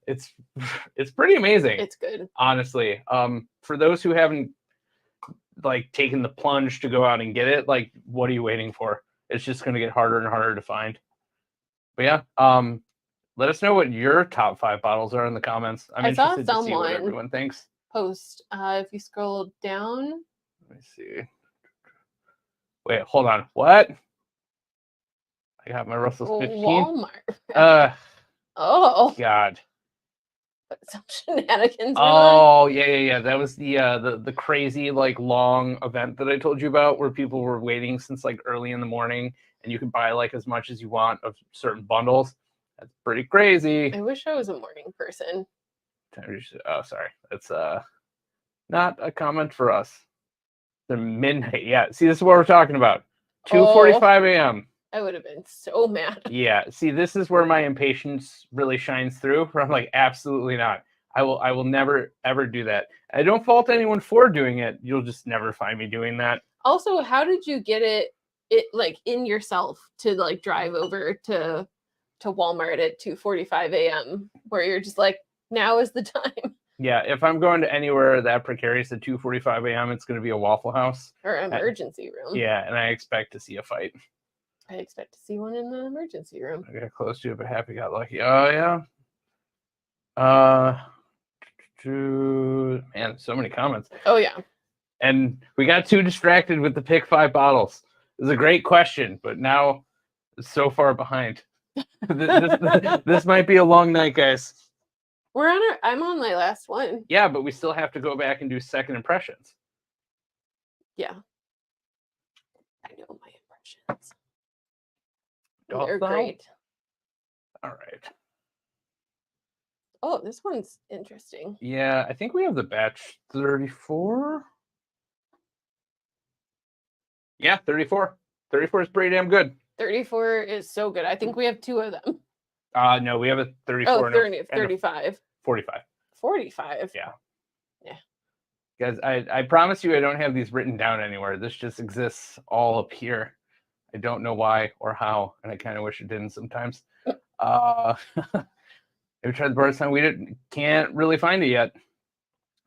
It's pretty amazing. It's good. Honestly. For those who haven't like taken the plunge to go out and get it, like, what are you waiting for? It's just going to get harder and harder to find. But yeah, let us know what your top 5 bottles are in the comments. I'm interested to see what everyone thinks. Post if you scroll down. Let me see. Wait, hold on. What? I got my Russell's 15. Walmart. Oh God. Some shenanigans. Oh yeah. That was the crazy like long event that I told you about, where people were waiting since like early in the morning, and you can buy like as much as you want of certain bundles. That's pretty crazy. I wish I was a morning person. Oh, sorry. That's not a comment for us. The midnight. Yeah. See, this is what we're talking about. 2:45 a.m. I would have been so mad. Yeah. See, this is where my impatience really shines through. Where I'm like, absolutely not. I will never ever do that. I don't fault anyone for doing it. You'll just never find me doing that. Also, how did you get it like in yourself to like drive over to Walmart at 2:45 a.m. where you're just like, now is the time? Yeah, if I'm going to anywhere that precarious at 2:45 a.m., it's going to be a Waffle House or emergency room. Yeah, and I expect to see a fight. I expect to see one in the emergency room. I got close to it, but happy got lucky. Oh yeah. Man, so many comments. Oh yeah. And we got too distracted with the pick 5 bottles. It was a great question, but now it's so far behind. This might be a long night, guys. I'm on my last one. Yeah, but we still have to go back and do second impressions. Yeah. I know my impressions. They're great. All right. Oh, this one's interesting. Yeah, I think we have the batch 34. Yeah, 34. 34 is pretty damn good. 34 is so good. I think we have 2 of them. No, we have a 34 Oh, and a 35. 45. 45. Yeah. Yeah. Guys, I promise you I don't have these written down anywhere. This just exists all up here. I don't know why or how, and I kind of wish it didn't sometimes. We tried the Bardstown. Can't really find it yet.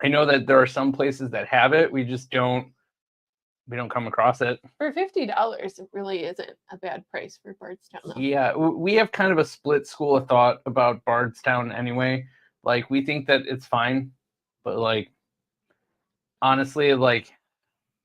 I know that there are some places that have it. We don't come across it. For $50, it really isn't a bad price for Bardstown, though. Yeah, we have kind of a split school of thought about Bardstown anyway. Like, we think that it's fine, but like, honestly, like,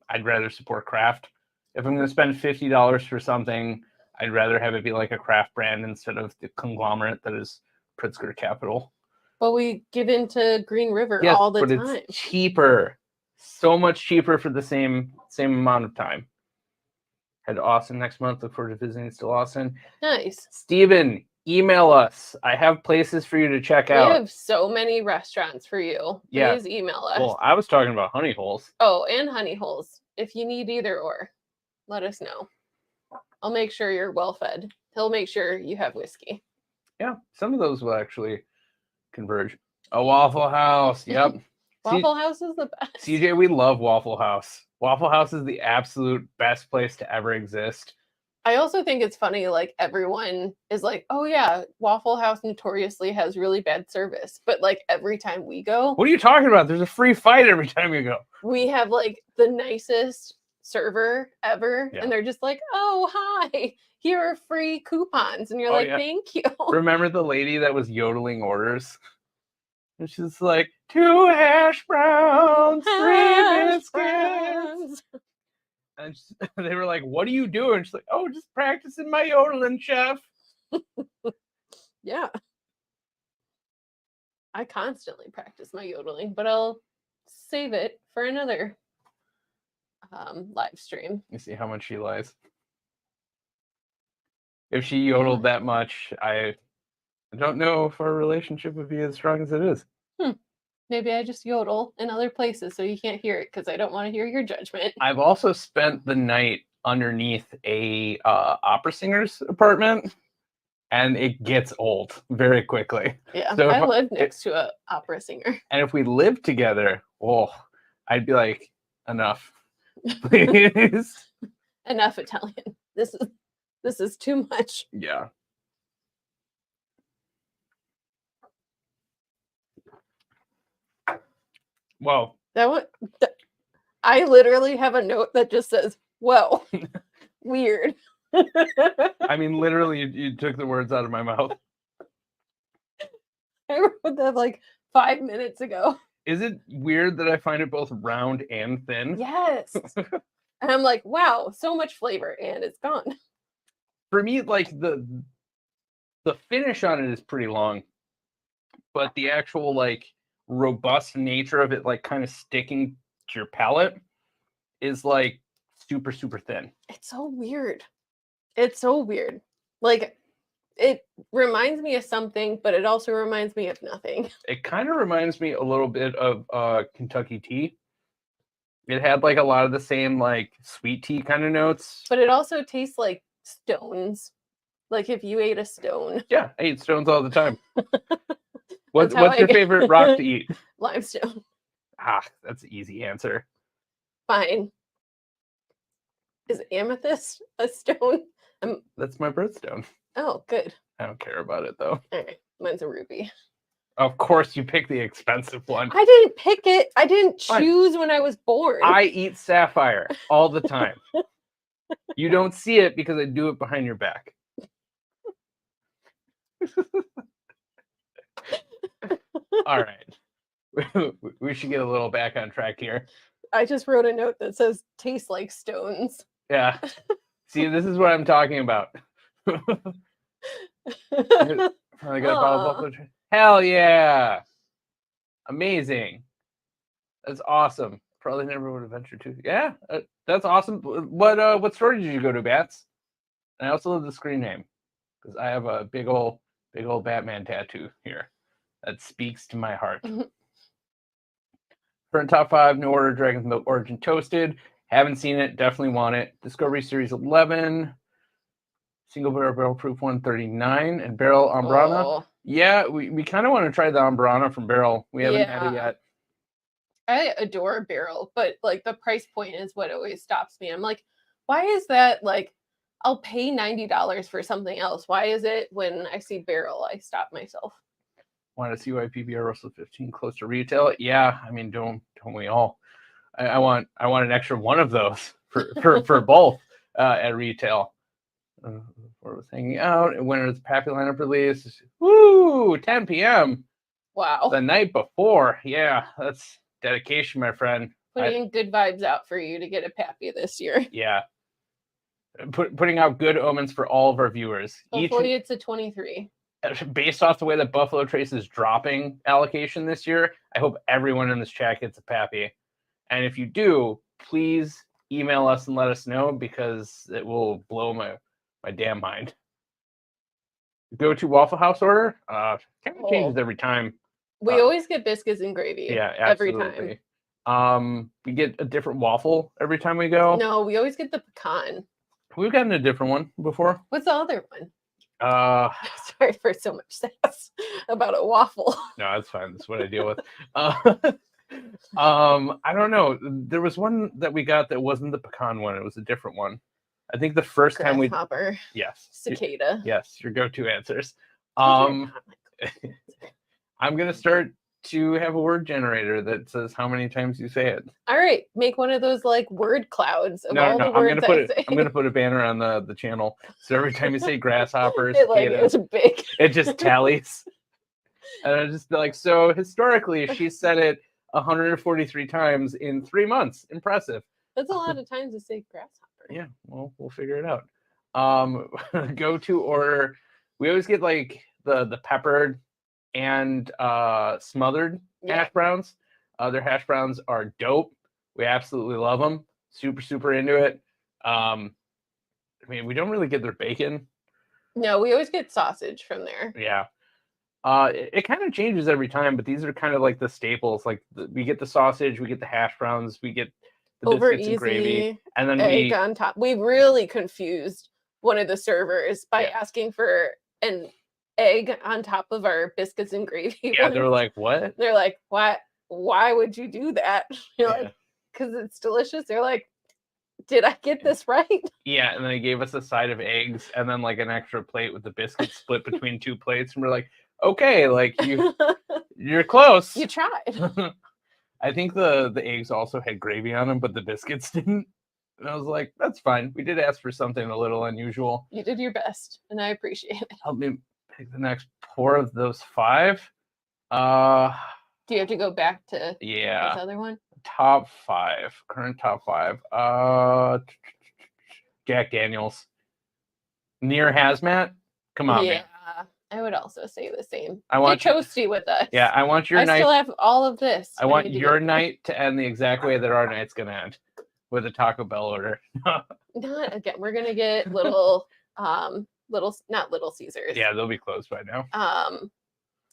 I'd rather support craft. If I'm going to spend $50 for something, I'd rather have it be like a craft brand instead of the conglomerate that is Pritzker Capital. But we give into Green River Yes, all the but time. it's cheaper. So much cheaper for the same amount of time. Head to Austin next month. Look forward to visiting still Austin. Nice. Steven, email us. I have places for you to check out. We have so many restaurants for you. Yeah. Please email us. Well, I was talking about honey holes. Oh, and honey holes. If you need either or, let us know. I'll make sure you're well fed. He'll make sure you have whiskey. Yeah, some of those will actually converge. A Waffle House. Yep. Waffle House is the best. CJ, we love Waffle House. Waffle House is the absolute best place to ever exist. I also think it's funny, like, everyone is like, oh yeah, Waffle House notoriously has really bad service. But like every time we go, what are you talking about? There's a free fight every time you go. We have like the nicest server ever. Yeah. And they're just like, oh, hi, here are free coupons. And you're like, yeah. Thank you. Remember the lady that was yodeling orders? And she's like, 2 hash browns, 3 biscuits. And they were like, what are you doing? She's like, oh, just practicing my yodeling, chef. Yeah. I constantly practice my yodeling, but I'll save it for another live stream. You see how much she lies. If she yodeled that much, I don't know if our relationship would be as strong as it is. Maybe I just yodel in other places so you can't hear it because I don't want to hear your judgment. I've also spent the night underneath a opera singer's apartment, and it gets old very quickly. Yeah, so I live next to an opera singer. And if we lived together, I'd be like, enough, please. Enough Italian. This is too much. Yeah. Whoa. I literally have a note that just says, whoa, weird. I mean, literally, you took the words out of my mouth. I wrote that like 5 minutes ago. Is it weird that I find it both round and thin? Yes. And I'm like, wow, so much flavor, and it's gone. For me, like, the finish on it is pretty long, but the actual, like, robust nature of it, like, kind of sticking to your palate is, like, super, super thin. It's so weird. Like, it reminds me of something, but it also reminds me of nothing. It kind of reminds me a little bit of Kentucky tea. It had, like, a lot of the same, like, sweet tea kind of notes. But it also tastes like stones. Like if you ate a stone. Yeah, I eat stones all the time. What's your favorite rock to eat? Limestone. That's an easy answer. Fine. Is amethyst a stone? That's my birthstone. Oh, good. I don't care about it, though. All right, mine's a ruby. Of course, you pick the expensive one. I didn't pick it. I didn't choose when I was born. I eat sapphire all the time. You don't see it because I do it behind your back. All right. We should get a little back on track here. I just wrote a note that says tastes like stones. Yeah. See, this is what I'm talking about. Finally got a bottle of buffalo. Hell yeah. Amazing. That's awesome. Probably never would have ventured to. Yeah, that's awesome. What store did you go to, Bats? And I also love the screen name because I have a big old Batman tattoo here that speaks to my heart. Current top 5: New Order Dragon's Milk Origin Toasted. Haven't seen it. Definitely want it. Discovery Series 11. Single barrel proof 139, and barrel Ambrana. Oh, Yeah, we kind of want to try the Ambrana from barrel. We haven't had it Yeah. yet. I adore barrel, but like the price point is what always stops me. I'm like, why is that like I'll pay $90 for something else? Why is it when I see barrel I stop myself? Want to see why PBR Russell 15 close to retail? Yeah, I mean, don't we all? I want an extra one of those for both at retail. Where was hanging out, and when is the Pappy lineup release? Woo, 10 p.m. Wow. the night before. Yeah, that's dedication, my friend. Putting good vibes out for you to get a Pappy this year. Yeah, putting out good omens for all of our viewers. Hopefully it's a 23. Based off the way that Buffalo Trace is dropping allocation this year, I hope everyone in this chat gets a Pappy. And if you do, please email us and let us know, because it will blow my damn mind. Go to Waffle House order. Kind of changes every time. We always get biscuits and gravy. Yeah, every absolutely. time. We get a different waffle every time we go. No, we always get the pecan. We've gotten a different one before. What's the other one? Sorry for so much sass about a waffle. No, that's fine. That's what I deal with. I don't know. There was one that we got that wasn't the pecan one. It was a different one. I think the first time we Grasshopper. Yes. Cicada. Yes, your go-to answers. I'm gonna start to have a word generator that says how many times you say it. All right, make one of those like word clouds of all the I'm words gonna put a banner on the channel, so every time you say grasshopper, it's big. it just tallies. And I'll just be like, so historically, she said it 143 times in 3 months. Impressive. That's a lot of times to say grasshopper. Yeah, well, we'll figure it out. Go to order. We always get like the peppered and smothered hash browns. Their hash browns are dope. We absolutely love them. Super into it. I mean, we don't really get their bacon. No, we always get sausage from there. Yeah. It kind of changes every time, but these are kind of like the staples. Like we get the sausage, we get the hash browns, we get the biscuits and gravy, and then egg on top. We really confused one of the servers by asking for an egg on top of our biscuits and gravy. Yeah, they were like, "What?" They're like, "What? Why would you do that?" You're like, "Because it's delicious." They're like, "Did I get this right?" Yeah, and then they gave us a side of eggs and then like an extra plate with the biscuits split between 2 plates, and we're like, "Okay, like you're close. You tried." I think the eggs also had gravy on them, but the biscuits didn't. And I was like, that's fine. We did ask for something a little unusual. You did your best, and I appreciate it. Help me pick the next 4 of those 5. Do you have to go back to this other one? Top 5. Current top 5. Jack Daniels. Near hazmat. Come on, man. I would also say the same. I want Get toasty with us. Yeah, I want your night. I still have all of this. I want your night to end the exact way that our night's gonna end, with a Taco Bell order. Not again. We're gonna get not Little Caesars. Yeah, they'll be closed by now.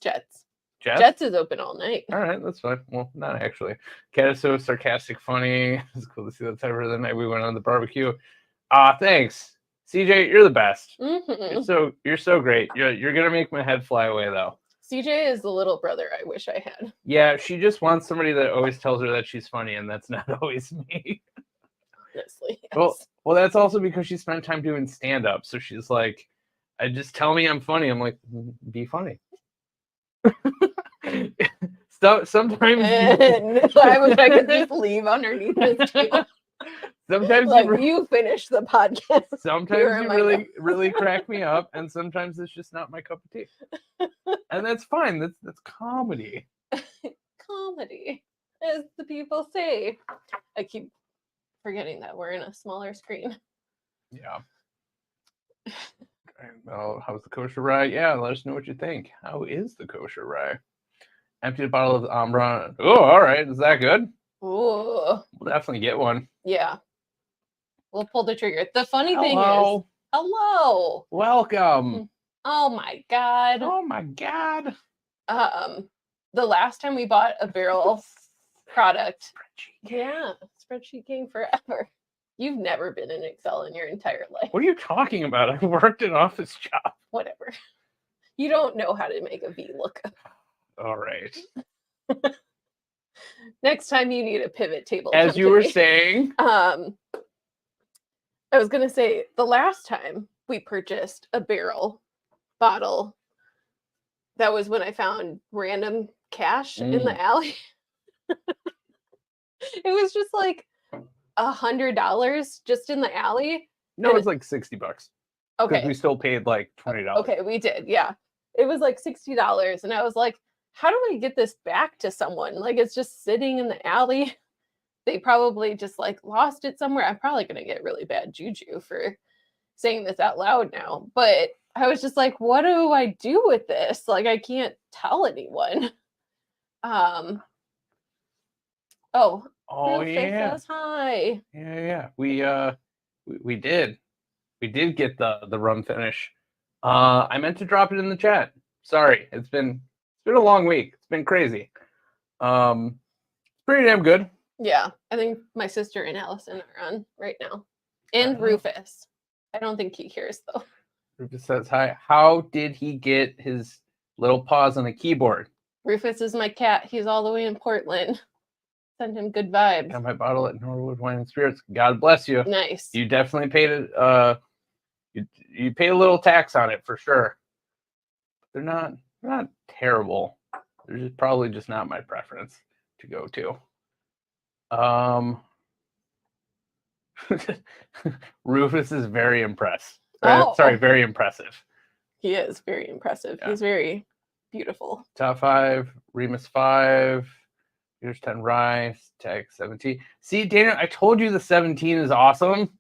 Jets. Jets? Jets is open all night. All right, that's fine. Well, not actually. Cat is so sarcastic, funny. It's cool to see that type of the night we went on the barbecue. Thanks. CJ, you're the best. Mm-hmm. You're so great. You're gonna make my head fly away though. CJ is the little brother I wish I had. Yeah, she just wants somebody that always tells her that she's funny, and that's not always me. Honestly, yes. Well, that's also because she spent time doing stand-up, so she's like, "I just tell me I'm funny." I'm like, "Be funny." Sometimes I could just leave underneath this too. Sometimes you finish the podcast. Sometimes you really crack me up, and sometimes it's just not my cup of tea. And that's fine. That's comedy. Comedy, as the people say. I keep forgetting that we're in a smaller screen. Yeah. Well, how's the kosher rye? Yeah, let us know what you think. How is the kosher rye? Empty the bottle of the Ambron. Oh, all right. Is that good? Ooh. We'll definitely get one. Yeah. We'll pull the trigger. The funny thing is, hello. Welcome. Oh my God. Oh my God. The last time we bought a barrel product. Spreadsheet King forever. You've never been in Excel in your entire life. What are you talking about? I worked an office job. Whatever. You don't know how to make a VLOOKUP. All right. Next time you need a pivot table. As come you to were me. saying. I was gonna say the last time we purchased a barrel bottle, that was when I found random cash in the alley. It was just like $100 just in the alley. No, it's like $60. Because Okay. we still paid like $20. Okay, we did, yeah. It was like $60, and I was like, how do I get this back to someone? Like, it's just sitting in the alley. They probably just like lost it somewhere. I'm probably gonna get really bad juju for saying this out loud now, but I was just like, what do I do with this? Like, I can't tell anyone. Oh Rufus yeah. Says hi. Yeah. We did get the rum finish. I meant to drop it in the chat. Sorry, it's been a long week. It's been crazy. Pretty damn good. Yeah, I think my sister and Allison are on right now, and Rufus. I don't think he hears though. Rufus says hi. How did he get his little paws on the keyboard? Rufus is my cat. He's all the way in Portland. Send him good vibes. Got my bottle at Norwood Wine and Spirits. God bless you. Nice. You definitely paid it. You paid a little tax on it for sure. They're not terrible. They're just probably just not my preference to go to. Rufus is very impressed. Very impressive. He is very impressive. Yeah. He's very beautiful. Top 5, Remus 5, here's 10 rice, tag 17. See, Daniel, I told you the 17 is awesome.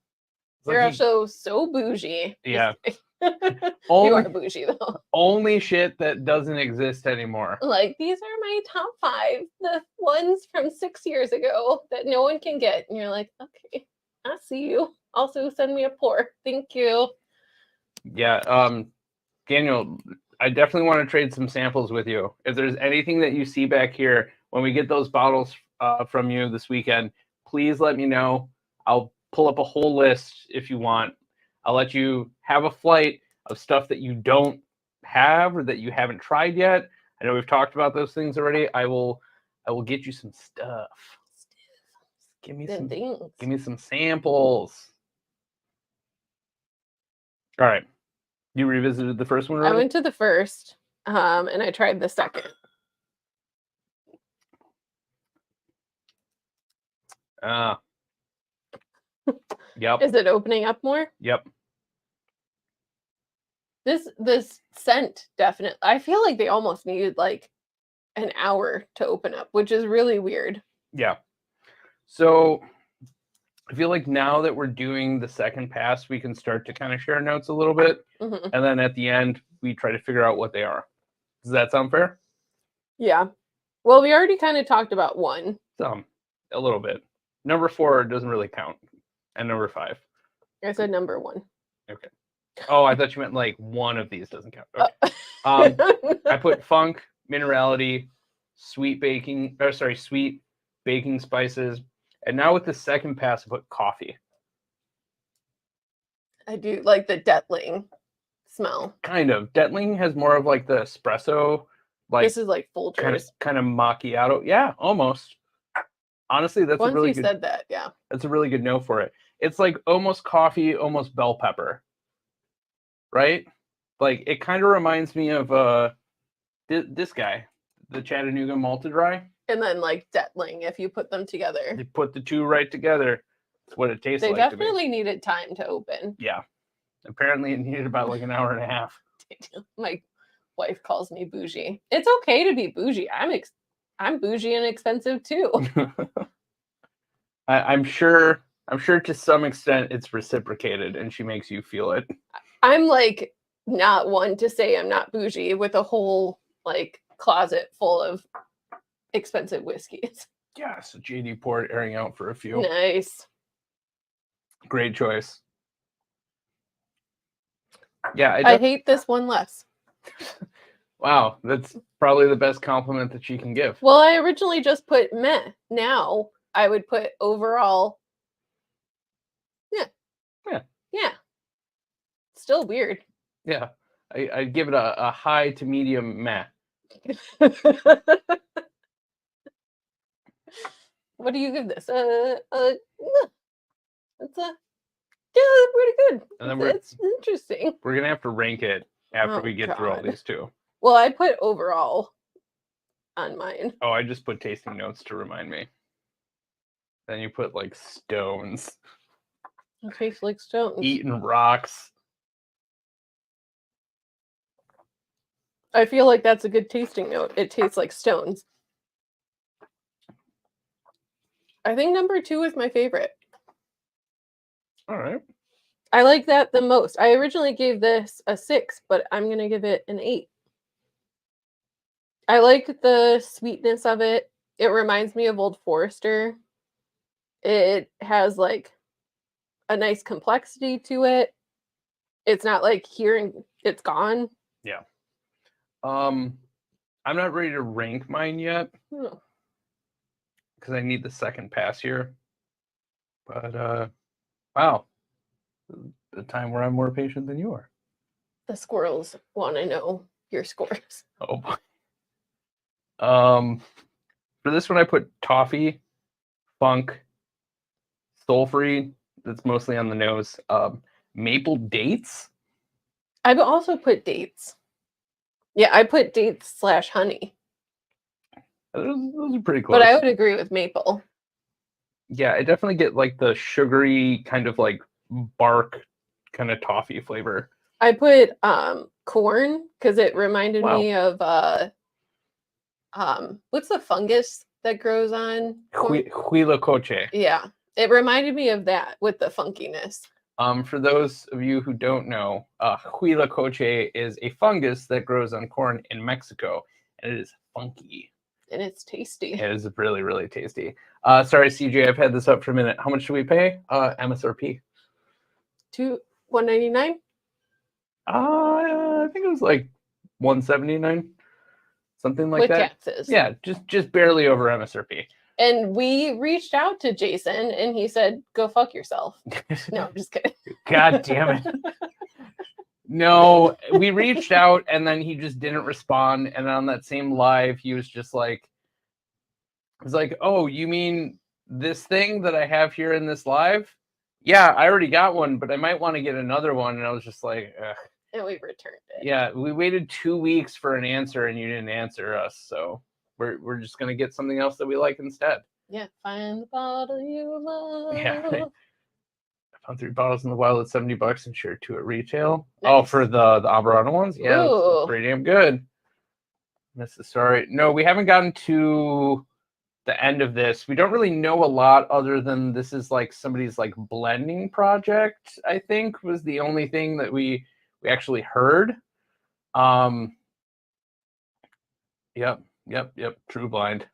You're also so bougie. Yeah. You are bougie though. Only shit that doesn't exist anymore. Like, these are my top 5, the ones from 6 years ago that no one can get. And you're like, okay, I see you. Also send me a pour. Thank you. Yeah. Daniel, I definitely want to trade some samples with you. If there's anything that you see back here, when we get those bottles from you this weekend, please let me know. I'll pull up a whole list if you want. I'll let you have a flight of stuff that you don't have or that you haven't tried yet. I know we've talked about those things already. I will get you some stuff. Give me some samples. All right. You revisited the first one already? I went to the first, and I tried the second. Yep. Is it opening up more? Yep. This scent definitely. I feel like they almost needed like an hour to open up, which is really weird. Yeah. So I feel like now that we're doing the second pass, we can start to kind of share notes a little bit. Mm-hmm. And then at the end, we try to figure out what they are. Does that sound fair? Yeah. Well, we already kind of talked about one. A little bit. Number 4 doesn't really count. And number 5. I said number 1. Okay. Oh, I thought you meant like one of these doesn't count. Okay. I put funk, minerality, sweet baking spices. And now with the second pass, I put coffee. I do like the Detling smell. Kind of. Detling has more of like the espresso. Like this is like Folgers. Kind of macchiato. Yeah, almost. Honestly, that's Once a really you good. Said that, yeah. That's a really good note for it. It's like almost coffee, almost bell pepper. Right? Like it kind of reminds me of this guy, the Chattanooga Malted Dry. And then like Detling, if you put them together. They put the two right together. That's what it tastes like. They definitely needed time to open. Yeah. Apparently it needed about like an hour and a half. My wife calls me bougie. It's okay to be bougie. I'm bougie and expensive too. I'm sure to some extent it's reciprocated and she makes you feel it. I'm like not one to say I'm not bougie with a whole like closet full of expensive whiskeys. Yeah, so JD poured airing out for a few. Nice. Great choice. Yeah, I hate this one less. Wow, that's probably the best compliment that she can give. Well, I originally just put meh. Now I would put overall Yeah. Yeah. Still weird. Yeah. I'd give it a high to medium meh. What do you give this? It's a yeah, pretty good. And then It's interesting. we're gonna have to rank it after Oh, we get through all God. these too. Well, I put overall on mine. Oh, I just put tasting notes to remind me. Then you put like stones, It tastes like stones. eating rocks. I feel like that's a good tasting note. It tastes like stones. I think number 2 is my favorite. All right. I like that the most. I originally gave this a 6, but I'm going to give it an 8. I like the sweetness of it. It reminds me of Old Forester. It has like a nice complexity to it. It's not like here and it's gone. Yeah. I'm not ready to rank mine yet Oh, because I need the second pass here. But wow, the time where I'm more patient than you are. the squirrels want to know your scores. Oh boy. For this one I put toffee, funk, sulfury. That's mostly on the nose. Maple dates. I've also put dates. Yeah, I put dates / honey, Those are pretty close. but I would agree with maple. Yeah, I definitely get like the sugary kind of like bark kind of toffee flavor. I put corn because it reminded Wow. me of what's the fungus that grows on corn? Huilocoche. Yeah, it reminded me of that with the funkiness. For those of you who don't know, huilocoche is a fungus that grows on corn in Mexico, and it is funky. And it's tasty. It is really, really tasty. Sorry, CJ, I've had this up for a minute. How much do we pay? MSRP. $199. I think it was like $179, something like with that. taxes. Yeah, just barely over MSRP. And we reached out to Jason and he said, go fuck yourself. No, I'm just kidding. God damn it. No, we reached out and then he just didn't respond. And on that same live, he was just like, oh, you mean this thing that I have here in this live? Yeah, I already got one, but I might want to get another one. And I was just like, ugh. And we returned it. Yeah, we waited 2 weeks for an answer and you didn't answer us. So we're just going to get something else that we like instead. Yeah, find the bottle you love. Yeah. I found 3 bottles in the wild at $70 and shared 2 at retail. Nice. Oh, for the Averano ones? Yeah, that's pretty damn good. That's the story. No, we haven't gotten to the end of this. We don't really know a lot other than this is like somebody's like blending project, I think, was the only thing that we actually heard. Yep. True blind.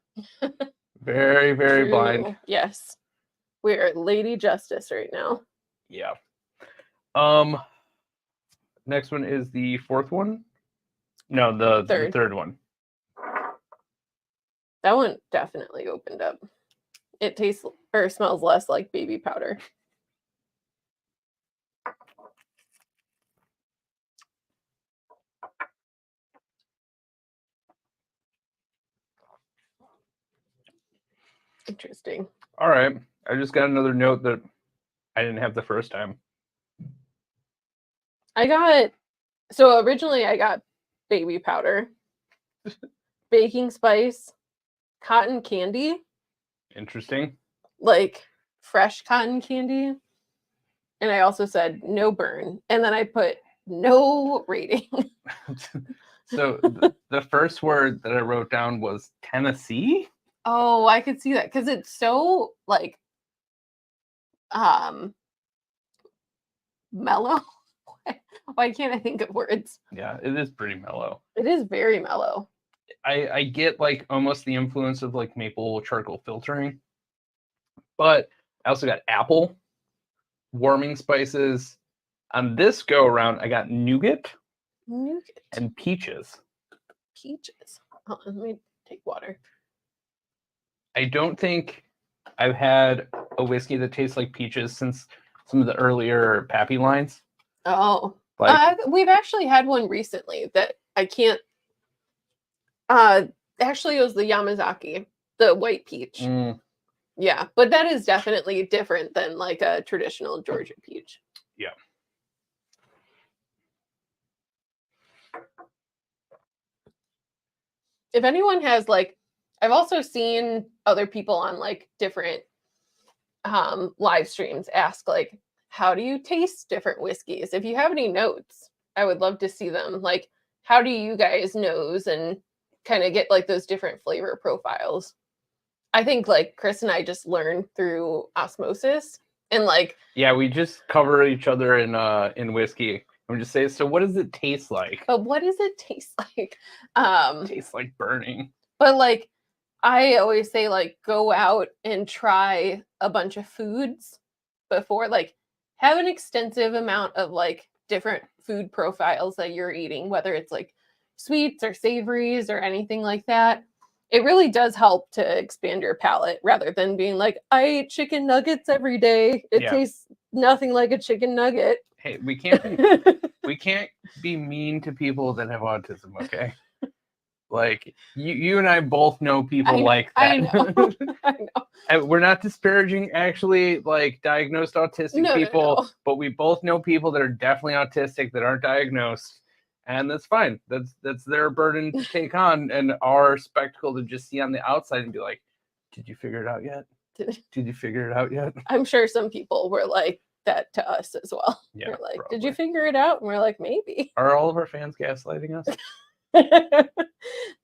Very, very True. blind. Yes. We're Lady Justice right now. Yeah. Next one is the 4th one. No, the third one. That one definitely opened up. It tastes or smells less like baby powder. Interesting. All right. I just got another note that I didn't have the first time. Originally I got baby powder, baking spice, cotton candy. Interesting. Like fresh cotton candy. And I also said no burn. And then I put no rating. So the first word that I wrote down was Tennessee. Oh, I could see that because it's so like mellow. Why can't I think of words? Yeah, it is pretty mellow. It is very mellow. I get like almost the influence of like maple charcoal filtering, but I also got apple, warming spices. On this go around, I got nougat and peaches. Peaches. Oh, let me take water. I don't think I've had a whiskey that tastes like peaches since some of the earlier Pappy lines. Oh, Like, we've actually had one recently that I can't. Actually, it was the Yamazaki, the white peach. Yeah, but that is definitely different than like a traditional Georgia peach. yeah. If anyone has like, I've also seen other people on like different live streams ask like, how do you taste different whiskeys? If you have any notes, I would love to see them. Like, how do you guys nose and kind of get like those different flavor profiles? I think like Chris and I just learned through osmosis and like, Yeah, we just cover each other in whiskey. I'm just saying, so what does it taste like? but what does it taste like? Tastes like burning. But like I always say like go out and try a bunch of foods before, like have an extensive amount of like different food profiles that you're eating, whether it's like sweets or savories or anything like that. It really does help to expand your palate rather than being like, I eat chicken nuggets every day. It tastes nothing like a chicken nugget. Hey, we can't be mean to people that have autism, okay? Like you and I both know people like that. I know. I know. And we're not disparaging actually like diagnosed autistic people, No. but we both know people that are definitely autistic that aren't diagnosed. And that's fine. That's their burden to take on, and our spectacle to just see on the outside and be like, did you figure it out yet? Did you figure it out yet? I'm sure some people were like that to us as well. Yeah, they're like, probably. did you figure it out? And we're like, maybe. Are all of our fans gaslighting us?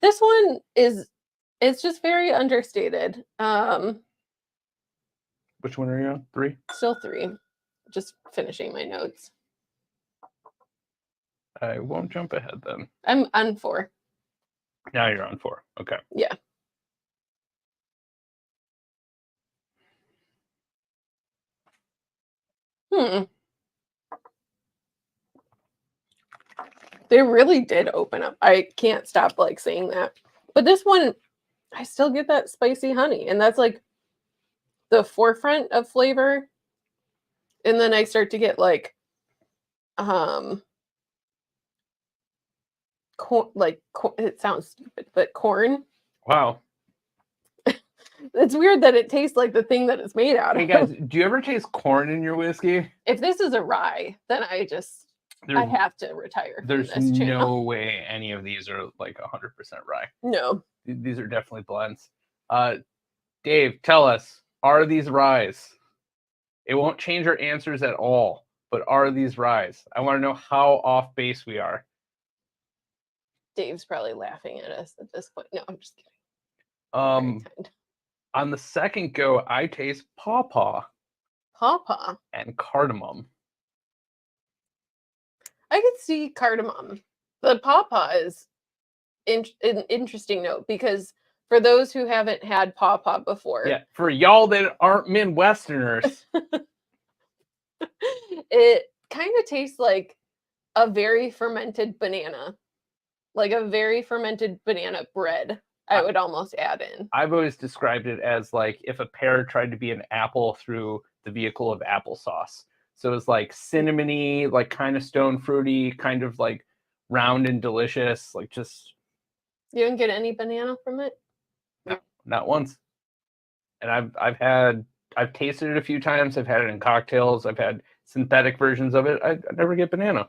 This one it's just very understated. Which one are you on? 3? Still 3. Just finishing my notes. I won't jump ahead then. I'm on 4. Now you're on 4. Okay. Yeah. They really did open up. I can't stop like saying that. But this one, I still get that spicy honey, and that's like the forefront of flavor. And then I start to get like it sounds stupid, but corn. Wow. It's weird that it tastes like the thing that it's made out of. Hey guys, do you ever taste corn in your whiskey? If this is a rye, then I have to retire. There's from this channel. No way any of these are like 100% rye. No. These are definitely blends. Dave, tell us, are these ryes? It won't change our answers at all, but are these ryes? I want to know how off base we are. Dave's probably laughing at us at this point. No, I'm just kidding. On the second go, I taste pawpaw. Pawpaw. And cardamom. I could see cardamom. The pawpaw is an interesting note because for those who haven't had pawpaw before. Yeah, for y'all that aren't Midwesterners. It kind of tastes like a very fermented banana. Like a very fermented banana bread. I would almost add in. I've always described it as like if a pear tried to be an apple through the vehicle of applesauce. So it's like cinnamony, like kind of stone fruity, kind of like round and delicious, like just. You didn't get any banana from it? No, not once. And I've tasted it a few times. I've had it in cocktails. I've had synthetic versions of it. I never get banana.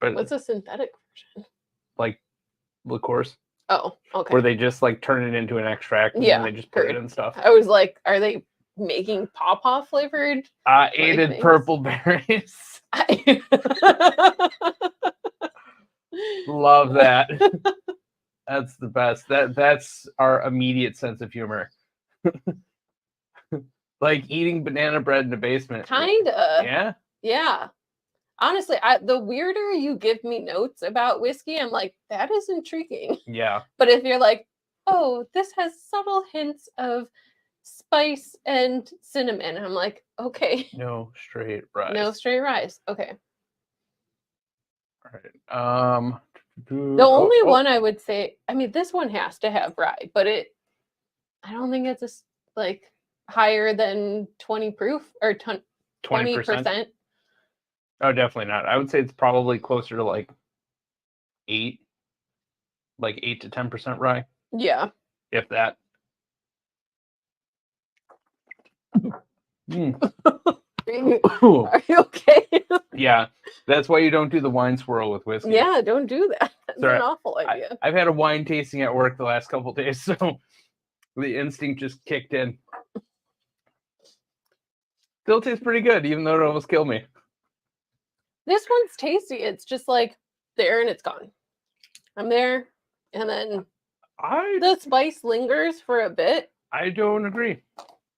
But what's a synthetic version? Like liqueurs. Oh, okay. Where they just like turn it into an extract and then they just put it in stuff. I was like, are they making pawpaw flavored? Aided purple berries. Love that. That's the best. That's our immediate sense of humor. Like eating banana bread in the basement. Kinda. Yeah. Yeah. Honestly, the weirder you give me notes about whiskey, I'm like, that is intriguing. Yeah. But if you're like, oh, this has subtle hints of spice and cinnamon, I'm like, okay. No straight rice. No straight rice. Okay. All right. The only one I would say, I mean, this one has to have rye, but I don't think it's like higher than 20 proof or 20%? 20%. Oh, definitely not. I would say it's probably closer to like 8 to 10% rye, Yeah. if that. Mm. Are you okay? Yeah, that's why you don't do the wine swirl with whiskey. Yeah, don't do that. That's Sorry, an awful idea. I've had a wine tasting at work the last couple days, so the instinct just kicked in. Still tastes pretty good, even though it almost killed me. This one's tasty. It's just like there and it's gone. I'm there, and then the spice lingers for a bit. I don't agree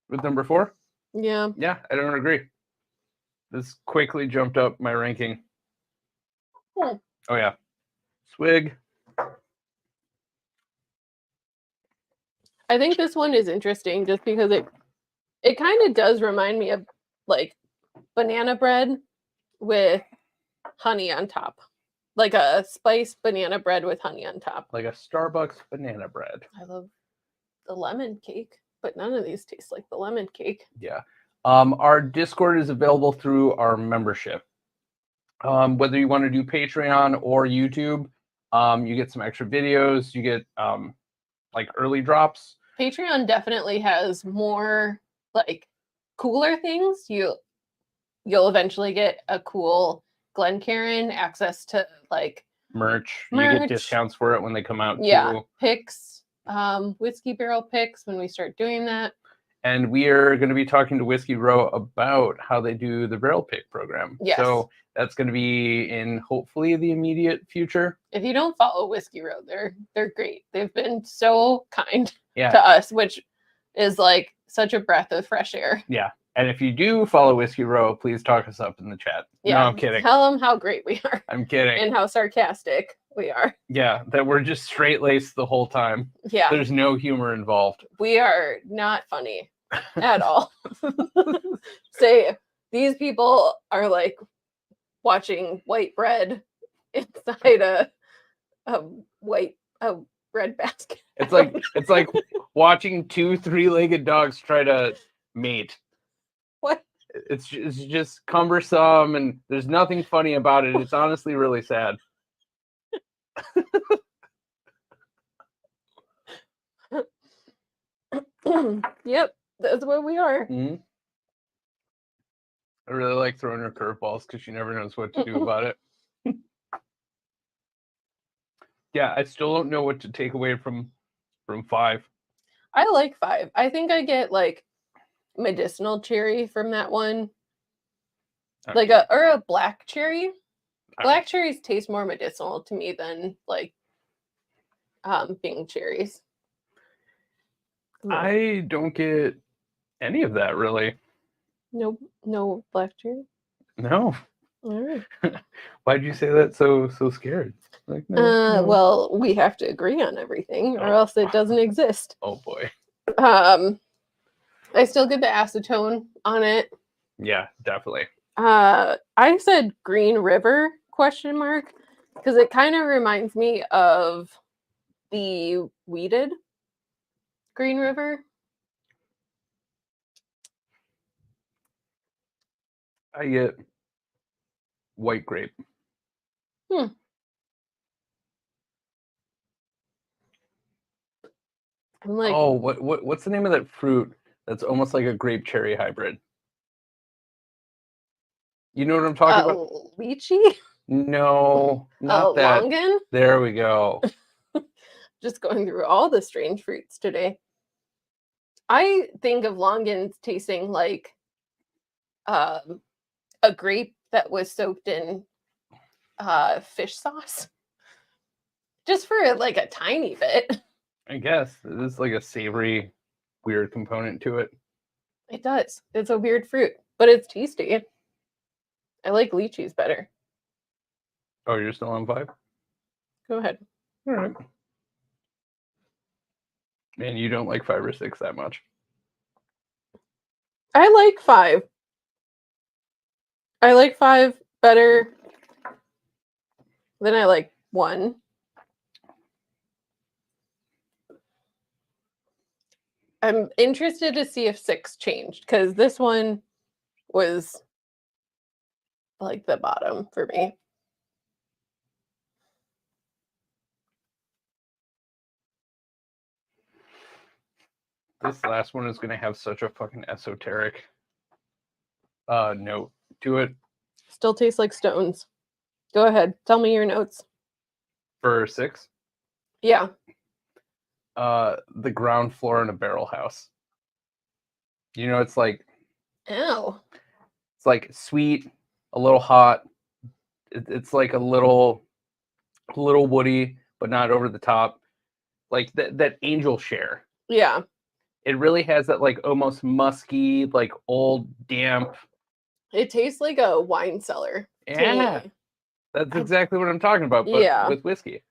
with number 4. Yeah. Yeah, I don't agree. This quickly jumped up my ranking. Oh yeah. Swig. I think this one is interesting just because it kind of does remind me of like banana bread with honey on top. Like a spiced banana bread with honey on top. Like a Starbucks banana bread. I love the lemon cake, but none of these taste like the lemon cake. Yeah. Our Discord is available through our membership. Whether you want to do Patreon or YouTube, you get some extra videos. You get like early drops. Patreon definitely has more like cooler things. You'll eventually get a cool Glencairn access to like merch. You get discounts for it when they come out. Yeah, too. picks, whiskey barrel picks when we start doing that. And we are going to be talking to Whiskey Row about how they do the barrel pick program. Yes. So that's going to be in hopefully the immediate future. If you don't follow Whiskey Row, they're great. They've been so kind Yeah. to us, which is like such a breath of fresh air. Yeah. And if you do follow Whiskey Row, please talk us up in the chat. Yeah. No, I'm kidding. Tell them how great we are. I'm kidding. And how sarcastic we are. Yeah, that we're just straight-laced the whole time. Yeah. There's no humor involved. We are not funny at all. Say, these people are like watching white bread inside a bread basket. It's like watching 2 3-legged dogs try to mate. What? It's just cumbersome, and there's nothing funny about it. It's honestly really sad. Yep, that's where we are. Mm-hmm. I really like throwing her curveballs because she never knows what to do about it. Yeah, I still don't know what to take away from 5. I like 5. I think I get like medicinal cherry from that one. Like a black cherry. Black cherries taste more medicinal to me than like Bing cherries. I don't get any of that really. No black cherry. No. All right. Why'd you say that so scared? Like no. Well, we have to agree on everything, or else it doesn't exist. Oh boy. I still get the acetone on it. Yeah, definitely. I said Green River ? Because it kind of reminds me of the weeded Green River. I get white grape. I'm like, oh, what's the name of that fruit that's almost like a grape cherry hybrid? You know what I'm talking about? Lychee? No, not that. Longan? There we go. Just going through all the strange fruits today. I think of longans tasting like a grape that was soaked in fish sauce. Just for like a tiny bit. I guess there's like a savory, weird component to it. It does. It's a weird fruit, but it's tasty. I like lychees better. Oh, you're still on 5? Go ahead. All right. Man, you don't like 5 or 6 that much. I like 5. I like 5 better than I like 1. I'm interested to see if 6 changed, because this one was like the bottom for me. This last one is going to have such a fucking esoteric note to it. Still tastes like stones. Go ahead. Tell me your notes. For 6, Yeah. the ground floor in a barrel house. You know, it's like Ew. sweet, a little hot. It's like a little woody, but not over the top. Like that angel share. Yeah. It really has that like almost musky, like old damp. It tastes like a wine cellar. To Yeah, me. that's exactly what I'm talking about, but Yeah. with whiskey.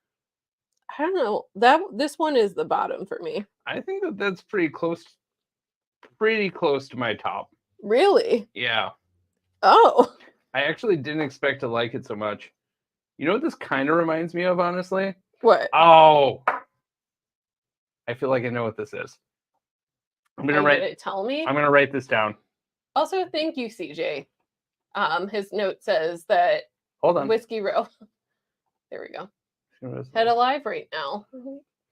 I don't know. This one is the bottom for me. I think that's pretty close to my top. Really? Yeah. Oh. I actually didn't expect to like it so much. You know what this kind of reminds me of, honestly? What? Oh, I feel like I know what this is. I'm Are gonna you write. gonna tell me? I'm gonna write this down. Also, thank you, CJ. His note says that Hold on. Whiskey Row. There we go. Head alive right now.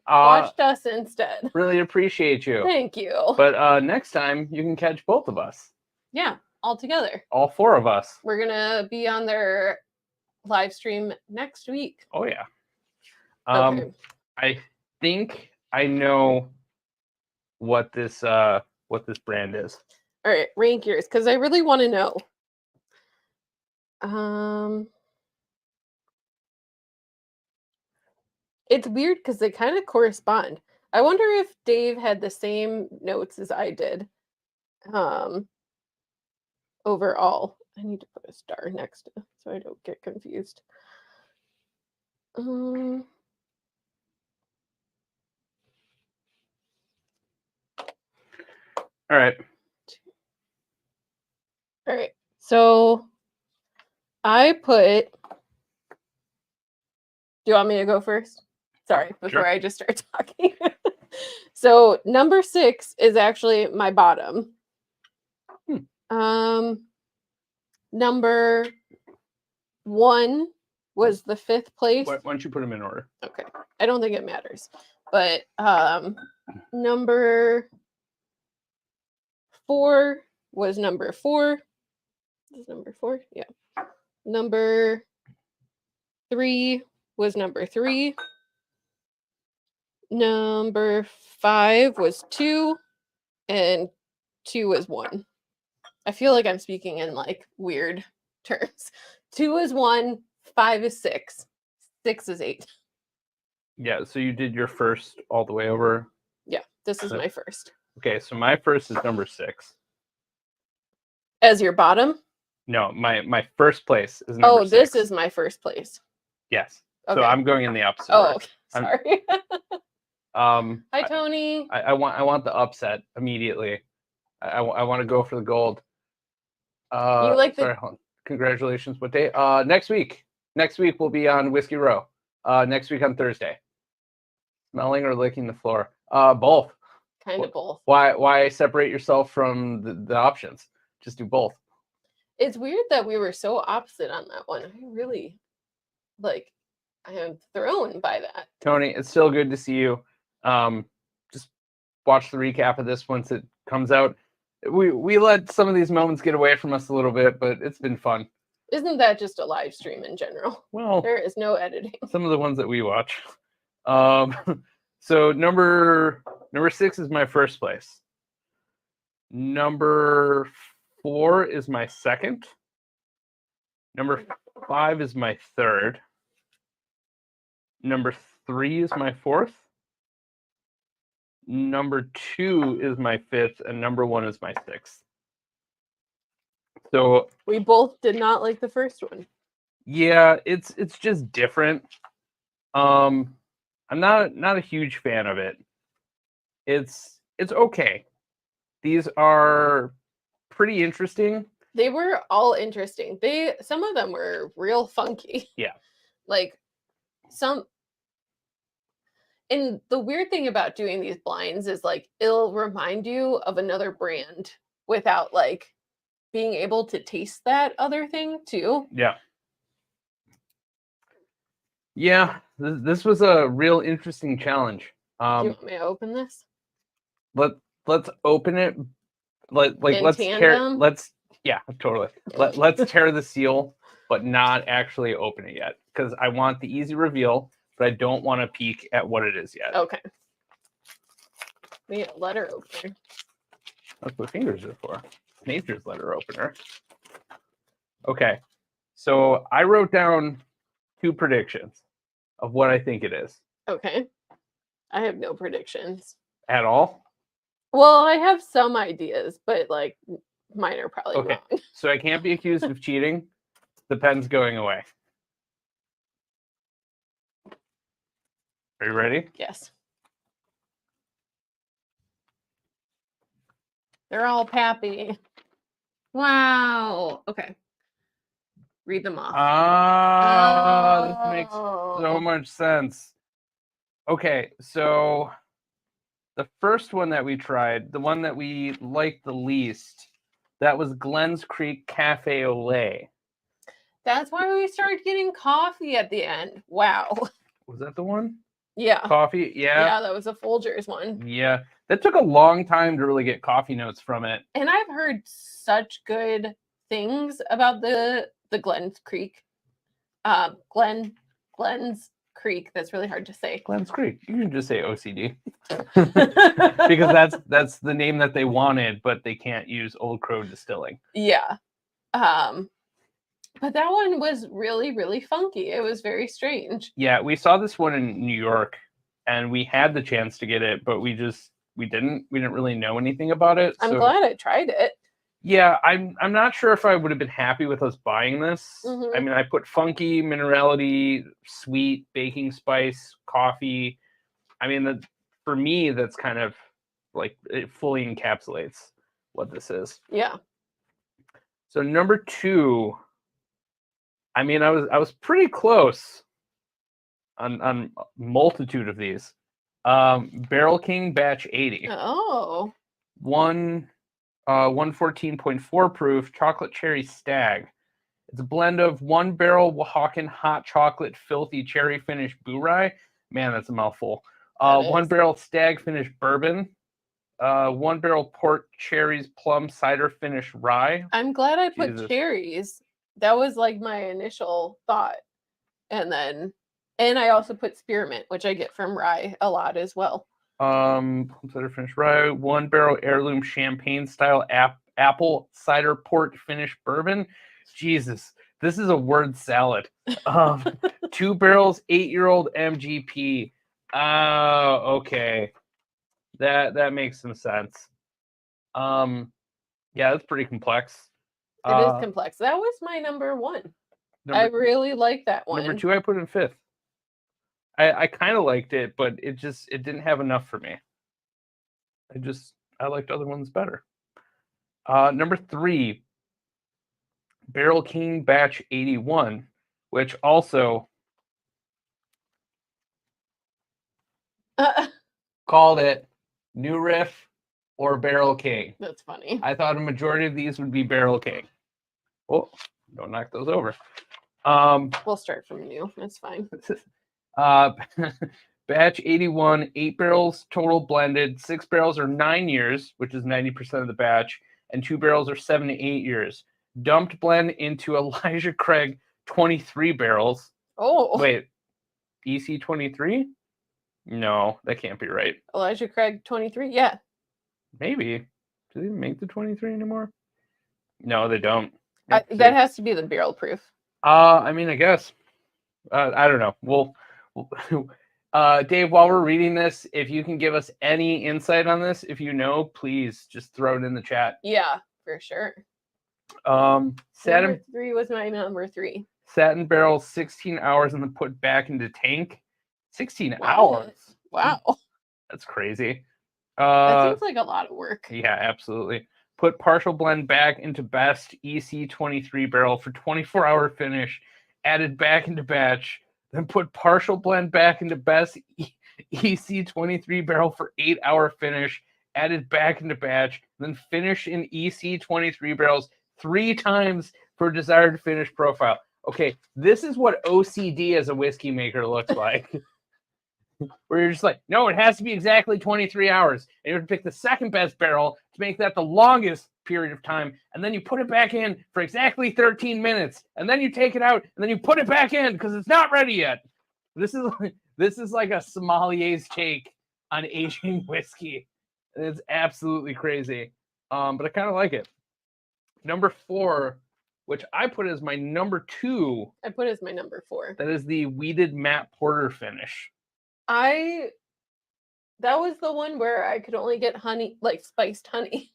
Watched Watched us instead. Really appreciate you. Thank you. But next time you can catch both of us. Yeah, all together. All 4 of us. We're gonna be on their live stream next week. Oh yeah. Okay. I think I know what this brand is. All right, rank yours because I really want to know. It's weird because they kind of correspond. I wonder if Dave had the same notes as I did. Overall, I need to put a star next to so I don't get confused. All right. All right. So I put. Do you want me to go first? Sorry, before Sure. I just start talking. So number 6 is actually my bottom. Number 1 was the 5th place. Why don't you put them in order? Okay. I don't think it matters. But number 4 was number 4. Is number 4? Yeah. Number 3 was number 3. Number 5 was 2. And 2 was 1. I feel like I'm speaking in like weird terms. 2 is 1, 5 is 6, 6 is 8. Yeah, so you did your first all the way over. Yeah, this is my first. Okay, so my first is number 6. As your bottom? No, my first place is number 6. This is my first place. Yes. Okay. So I'm going in the opposite. Oh, okay. Sorry. Hi Tony. I want the upset immediately. I want to go for the gold. You like sorry, congratulations. What day? Next week. Next week we'll be on Whiskey Row. Next week on Thursday. Smelling or licking the floor? Both. Kind of both. Why separate yourself from the options? Just do both. It's weird that we were so opposite on that one. I really I am thrown by that. Tony, it's still good to see you. Just watch the recap of this once it comes out. We let some of these moments get away from us a little bit, but it's been fun. Isn't that just a live stream in general? Well, there is no editing. Some of the ones that we watch. So number 6 is my first place. Number 4 is my second. Number 5 is my third. Number 3 is my fourth. Number 2 is my fifth, and number 1 is my sixth. So we both did not like the first one. Yeah, it's just different. I'm not a huge fan of it. It's okay. These are pretty interesting. They were all interesting. Some of them were real funky. Yeah. And the weird thing about doing these blinds is it'll remind you of another brand without being able to taste that other thing too. Yeah. Yeah, this was a real interesting challenge. Do you want me to open this? Let's open it. In tandem? Yeah, totally. Let's tear the seal, but not actually open it yet, because I want the easy reveal, but I don't want to peek at what it is yet. Okay. We need a letter opener. That's what fingers are for. Nature's letter opener. Okay, so I wrote down 2 predictions of what I think it is. Okay. I have no predictions. At all? Well, I have some ideas, but like mine are probably Okay, wrong. so I can't be accused of cheating. The pen's going away. Are you ready? Yes. They're all pappy. Wow. Okay. Read them off. This makes so much sense. Okay, so the first one that we tried, the one that we liked the least, that was Glens Creek Cafe au lait. That's why we started getting coffee at the end. Wow. Was that the one? Yeah. Coffee? Yeah. Yeah, that was a Folgers one. Yeah. That took a long time to really get coffee notes from it. And I've heard such good things about the Glens Creek. Glens Creek. That's really hard to say. Glens Creek. You can just say OCD. Because that's the name that they wanted, but they can't use Old Crow Distilling. Yeah. But that one was really, really funky. It was very strange. Yeah, we saw this one in New York, and we had the chance to get it, but we didn't really know anything about it. I'm glad I tried it. Yeah, I'm not sure if I would have been happy with us buying this. Mhm. I mean, I put funky, minerality, sweet, baking spice, coffee. I mean, for me, that's kind of like it fully encapsulates what this is. Yeah. So number 2, I mean, I was pretty close on multitude of these. Barrel King Batch 80. Oh. 114.4 proof chocolate cherry stag. It's a blend of 1 barrel Oaxacan hot chocolate filthy cherry finish boo rye. Man, that's a mouthful. 1 barrel stag finish bourbon. 1 barrel port cherries plum cider finish rye. I'm glad I put cherries. That was like my initial thought. And I also put spearmint, which I get from rye a lot as well. Plum cider finish rye. 1 barrel heirloom champagne style apple cider port finish bourbon. Jesus, this is a word salad. 2 barrels 8-year-old MGP. Okay. That makes some sense. Yeah, that's pretty complex. It is complex. That was my number 1. I really like that one. Number 2, I put in 5th. I kind of liked it, but it didn't have enough for me. I liked other ones better. Number 3, Barrel King Batch 81, which also called it New Riff or Barrel King. That's funny. I thought a majority of these would be Barrel King. Oh, don't knock those over. We'll start from new. That's fine. Batch 81, 8 barrels total blended. 6 barrels are 9 years, which is 90% of the batch, and 2 barrels are 7 to 8 years. Dumped blend into Elijah Craig 23 barrels. Oh. Wait, EC 23? No, that can't be right. Elijah Craig 23? Yeah. Maybe. Do they even make the 23 anymore? No, they don't. That has to be the barrel proof. I mean, I guess. I don't know. We'll Dave, while we're reading this, if you can give us any insight on this, if you know, please just throw it in the chat. Yeah, for sure. Number 3 was my number 3. Satin barrel, 16 hours, and then put back into tank. 16 hours. Wow. That's crazy. That seems like a lot of work. Yeah, absolutely. Put partial blend back into best EC23 barrel for 24-hour finish. Added back into batch. Then put partial blend back into best EC23 barrel for 8-hour finish. Added back into batch. Then finish in EC23 barrels 3 times for desired finished profile. Okay, this is what OCD as a whiskey maker looks like. Where you're just like, no, it has to be exactly 23 hours. And you have to pick the second best barrel to make that the longest period of time. And then you put it back in for exactly 13 minutes. And then you take it out and then you put it back in because it's not ready yet. This is like a sommelier's take on aging whiskey. It's absolutely crazy. But I kind of like it. Number 4, which I put as my number 2. I put as my number 4. That is the wheated matte porter finish. That was the one where I could only get honey, like spiced honey.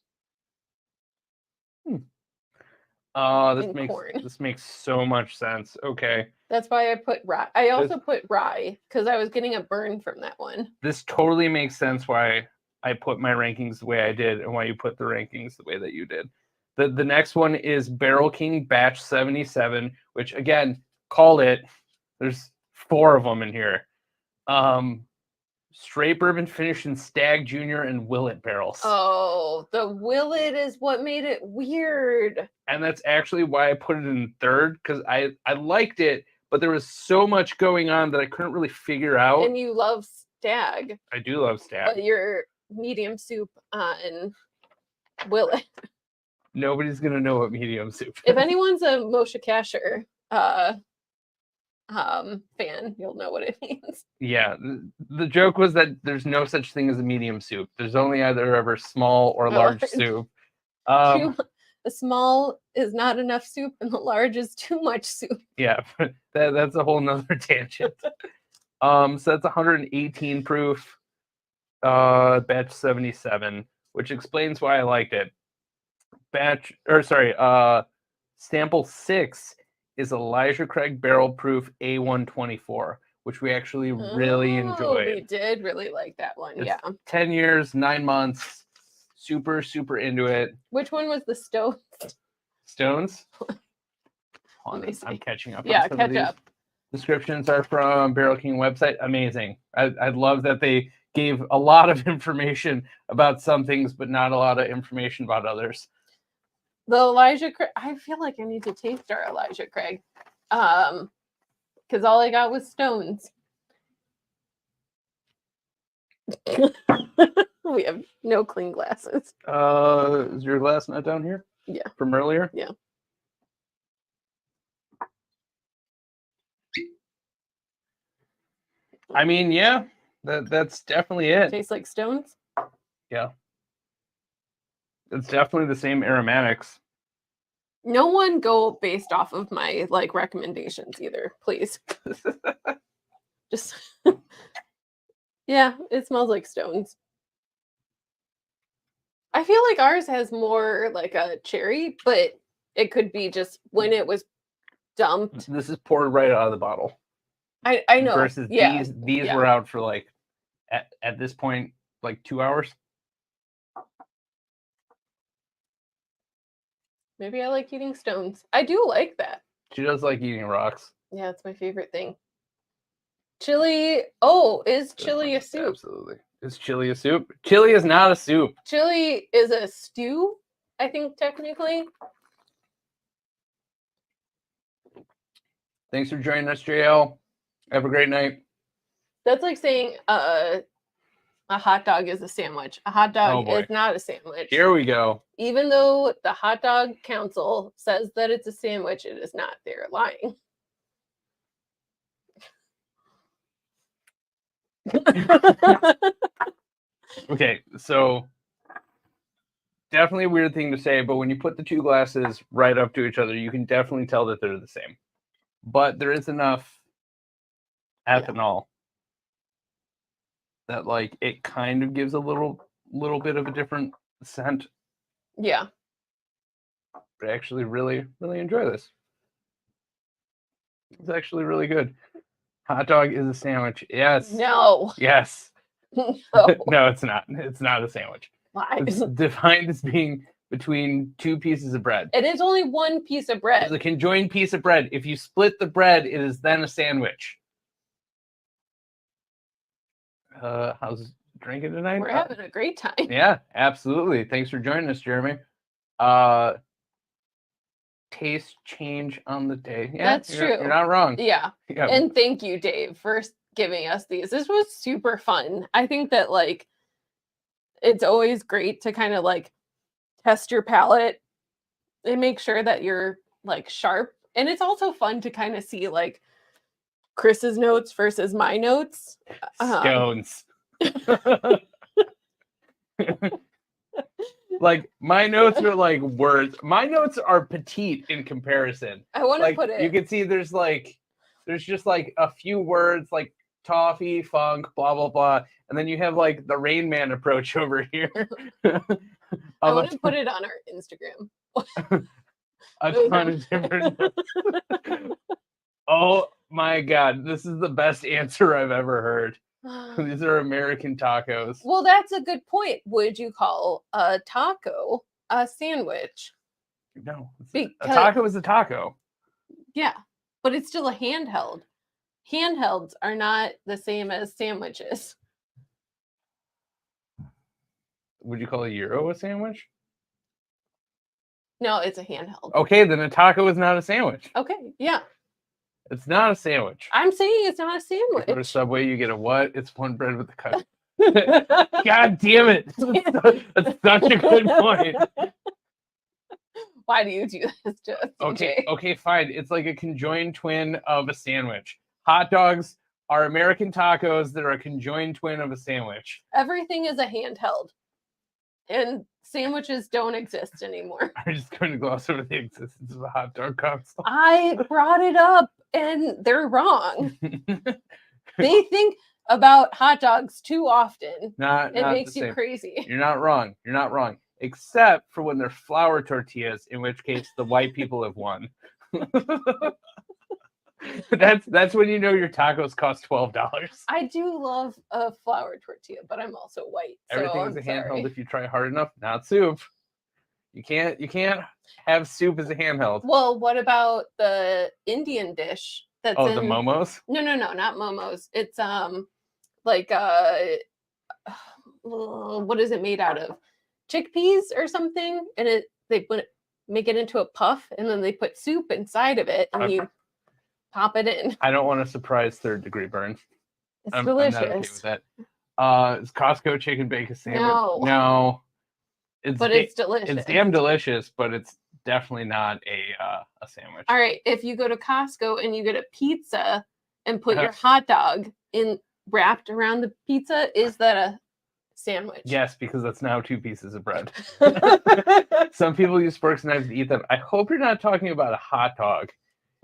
This makes so much sense. Okay. That's why I put rye. I also put rye because I was getting a burn from that one. This totally makes sense why I put my rankings the way I did and why you put the rankings the way that you did. The next one is Barrel King Batch 77, which again, call it. There's 4 of them in here. Straight bourbon finish in Stag Junior and Willet barrels. Oh, the Willet is what made it weird. And that's actually why I put it in 3rd, because I liked it, but there was so much going on that I couldn't really figure out. And you love Stag. I do love Stag. But you're medium soup on Willet. Nobody's gonna know what medium soup is. If anyone's a Moshe Kasher fan, you'll know what it means. Yeah, the joke was that there's no such thing as a medium soup. There's only either ever small or large soup. The small is not enough soup, and the large is too much soup. Yeah, that's a whole nother tangent. So that's 118 proof, batch 77, which explains why I liked it. Sample 6 is Elijah Craig Barrel Proof A124, which we actually really enjoyed. We did really like that one. It's yeah. 10 years, 9 months. Super, super into it. Which one was the Stones? Stones? I'm catching up. Yeah, catch up. Descriptions are from Barrel King website. Amazing. I love that they gave a lot of information about some things, but not a lot of information about others. The Elijah Craig, I feel like I need to taste our Elijah Craig. Because all I got was Stones. We have no clean glasses. Is your glass not down here? Yeah. From earlier? Yeah. I mean, yeah, that's definitely it. Tastes like Stones? Yeah. It's definitely the same aromatics. No one go based off of my recommendations either, please. Just yeah, it smells like Stones. I feel like ours has more like a cherry, but it could be just when it was dumped. This is poured right out of the bottle. I know. Versus these were out for at this point 2 hours. Maybe I like eating Stones. I do like that. She does like eating rocks. Yeah, it's my favorite thing. Chili. Oh, is chili a soup? Absolutely. Is chili a soup? Chili is not a soup. Chili is a stew, I think, technically. Thanks for joining us, JL. Have a great night. That's like saying a hot dog is a sandwich. A hot dog is not a sandwich. Here we go. Even though the Hot Dog Council says that it's a sandwich, it is not. They're lying. Okay, so definitely a weird thing to say, but when you put the 2 glasses right up to each other, you can definitely tell that they're the same. But there is enough ethanol that it kind of gives a little bit of a different scent. Yeah. But I actually really, really enjoy this. It's actually really good. Hot dog is a sandwich. Yes. No. Yes. No. No, it's not. It's not a sandwich. Why? It's defined as being between 2 pieces of bread. It is only one piece of bread. It's a conjoined piece of bread. If you split the bread, it is then a sandwich. How's drinking tonight? We're having a great time. Yeah, absolutely. Thanks for joining us, Jeremy. taste change on the day. Yeah, That's you're true. not wrong. Yeah. Yeah. And thank you, Dave, for giving us these. This was super fun. I think that like it's always great to kind of like test your palate and make sure that you're like sharp. And it's also fun to kind of see like Chris's notes versus my notes. Stones. Like my notes are like words. My notes are petite in comparison. I want to Like put it. you can see there's just like a few words like toffee, funk, blah blah blah, and then you have like the Rain Man approach over here. I want to put it on our Instagram. A ton of different. Oh my god, this is the best answer I've ever heard. These are American tacos. Well, that's a good point. Would you call a taco a sandwich? No, Because, a taco is a taco. Yeah, but it's still a handheld. Handhelds are not the same as sandwiches. Would you call a gyro a sandwich? No, it's a handheld. Okay, then a taco is not a sandwich. Okay, yeah. It's not a sandwich. I'm saying it's not a sandwich. You go to Subway, you get a what? It's one bread with a cut. God damn it. That's such a good point. Why do you do this to us, TJ? Okay, fine. It's like a conjoined twin of a sandwich. Hot dogs are American tacos that are a conjoined twin of a sandwich. Everything is a handheld. And sandwiches don't exist anymore. I'm just going to gloss over the existence of a hot dog console. I brought it up and they're wrong. They think about hot dogs too often. Not makes the you same. crazy. You're not wrong. You're not wrong. Except for when they're flour tortillas, in which case the white people have won. That's when you know your tacos cost $12. I do love a flour tortilla, but I'm also white. So Everything is I'm a handheld sorry. if you try hard enough. Not soup. You can't have soup as a handheld. Well, what about the Indian dish that's the momos? No, not momos. It's like what is it made out of? Chickpeas or something, and make it into a puff, and then they put soup inside of it, and you pop it in. I don't want to surprise third degree burn. It's I'm delicious. not okay with that. Is Costco chicken bacon sandwich? No. It's delicious. It's damn delicious, but it's definitely not a sandwich. All right, if you go to Costco and you get a pizza and put your hot dog in wrapped around the pizza, is that a sandwich? Yes, because that's now 2 pieces of bread. Some people use forks and knives to eat them. I hope you're not talking about a hot dog.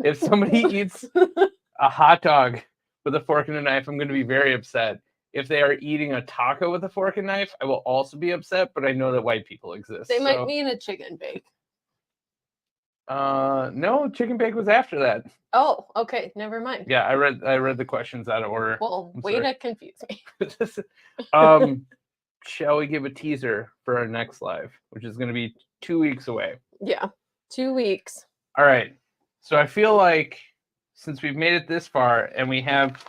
If somebody eats a hot dog with a fork and a knife, I'm going to be very upset. If they are eating a taco with a fork and knife, I will also be upset, but I know that white people exist. They might mean a chicken bake. No, chicken bake was after that. Oh, okay, never mind. Yeah, I read the questions out of order. Well, way to confuse me. Shall we give a teaser for our next live, which is going to be 2 weeks away? Yeah, 2 weeks. All right. So I feel like since we've made it this far and we have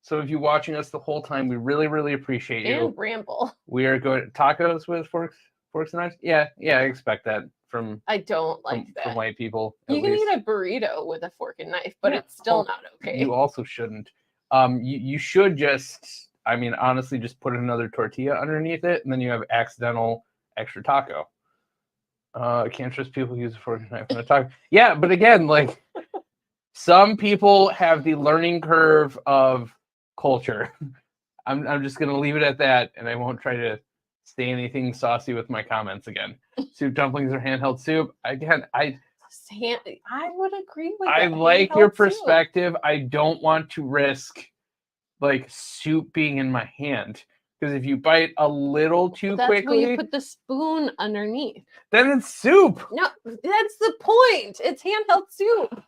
some of you watching us the whole time, we really, really appreciate you. And ramble. We are going tacos with forks and knives. Yeah, I expect that from. I don't like that from white people. You can eat a burrito with a fork and knife, but it's still not okay. You also shouldn't. You should just. I mean, honestly, just put another tortilla underneath it, and then you have accidental extra taco. I can't trust people who use a fork and knife on a taco. Yeah, but again, like some people have the learning curve of culture. I'm just gonna leave it at that, and I won't try to say anything saucy with my comments again. Soup dumplings are handheld soup. Again, I would agree with I that. like your perspective. I don't want to risk like soup being in my hand. Because if you bite a little too quickly, that's when you put the spoon underneath. Then it's soup. No, that's the point. It's handheld soup.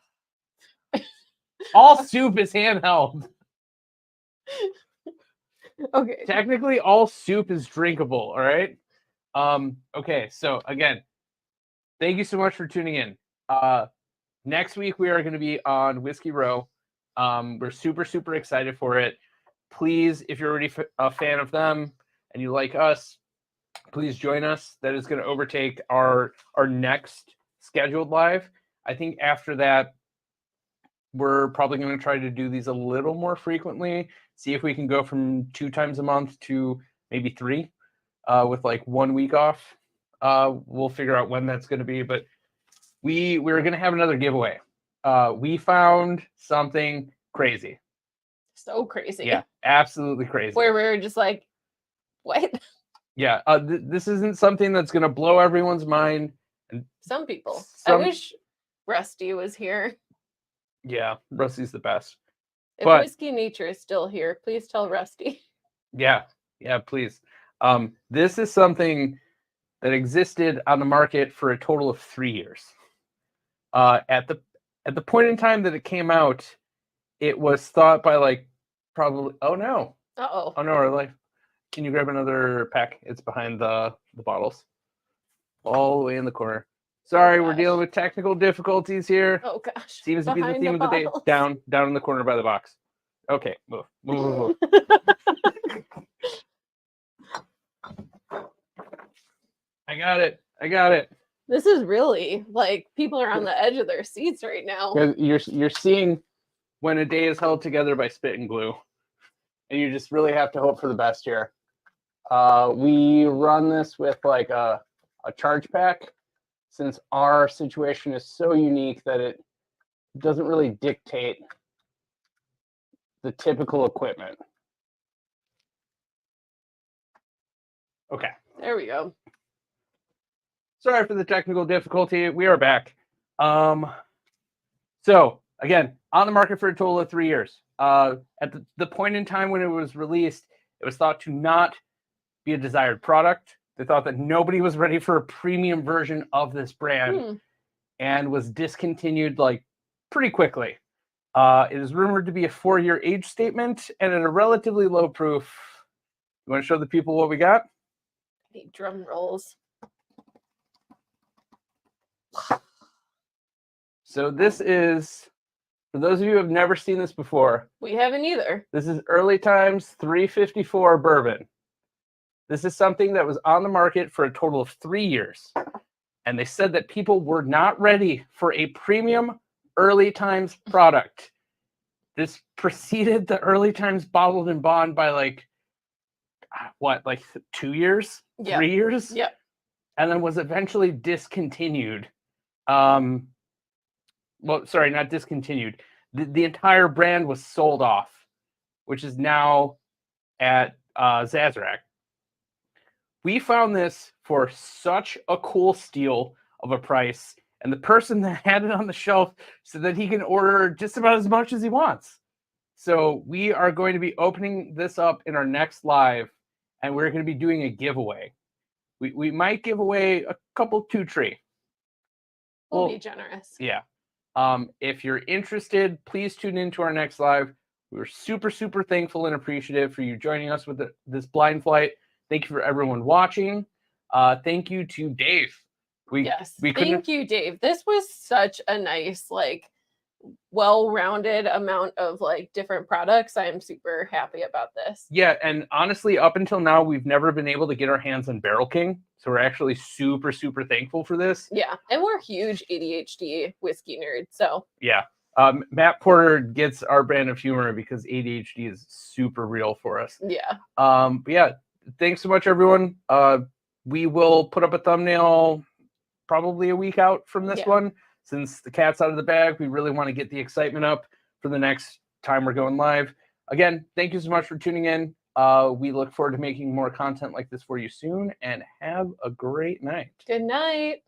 All soup is handheld. Okay. Technically, all soup is drinkable. All right. Okay. So again, thank you so much for tuning in. Next week we are going to be on Whiskey Row. We're super, super excited for it. Please, if you're already a fan of them and you like us, please join us. That is going to overtake our next scheduled live. I think after that, we're probably going to try to do these a little more frequently. See if we can go from 2 times a month to maybe 3, with like 1 week off. We'll figure out when that's going to be, but we're going to have another giveaway. We found something crazy. So crazy. Yeah, absolutely crazy. Where we were just like, what? Yeah, this isn't something that's going to blow everyone's mind. And some people. I wish Rusty was here. Yeah, Rusty's the best. If Whiskey Nature is still here, please tell Rusty. Yeah, please. This is something that existed on the market for a total of 3 years. At the point in time that it came out, it was thought by like probably. Oh no! Oh no! Or like, can you grab another pack? It's behind the bottles, all the way in the corner. Sorry, we're dealing with technical difficulties here. Oh gosh! Seems to be the theme of the day. Down in the corner by the box. Okay, move. I got it. This is really like people are on the edge of their seats right now. You're seeing when a day is held together by spit and glue, and you just really have to hope for the best here. We run this with like a charge pack, since our situation is so unique that it doesn't really dictate the typical equipment. Okay. There we go. Sorry for the technical difficulty. We are back. So again, on the market for a total of 3 years. At the point in time when it was released, it was thought to not be a desired product. They thought that nobody was ready for a premium version of this brand, and was discontinued like pretty quickly. It is rumored to be a 4-year age statement and at a relatively low proof. You want to show the people what we got? I need drum rolls. So this is, for those of you who have never seen this before. We haven't either. This is Early Times 354 Bourbon. This is something that was on the market for a total of 3 years. And they said that people were not ready for a premium Early Times product. This preceded the Early Times Bottled and Bond by like 2 years? Yep. 3 years? Yep. And then was eventually discontinued. Well, sorry, not discontinued. The entire brand was sold off, which is now at Sazerac. We found this for such a cool steal of a price, and the person that had it on the shelf said that he can order just about as much as he wants. So we are going to be opening this up in our next live, and we're going to be doing a giveaway. We might give away a couple 2-tree. We'll be generous. Yeah. If you're interested, please tune into our next live. We're super, super thankful and appreciative for you joining us with this blind flight. Thank you for everyone watching. Thank you to Dave. Thank you, Dave. This was such a nice, like, well-rounded amount of like different products. I am super happy about this. Yeah, and honestly, up until now, we've never been able to get our hands on Barrel King, so we're actually super, super thankful for this. Yeah, and we're huge ADHD whiskey nerds, so yeah. Matt Porter gets our brand of humor because ADHD is super real for us. Yeah. But yeah, thanks so much, everyone. We will put up a thumbnail probably a week out from this one. Since the cat's out of the bag, we really want to get the excitement up for the next time we're going live. Again, thank you so much for tuning in. We look forward to making more content like this for you soon, and have a great night. Good night.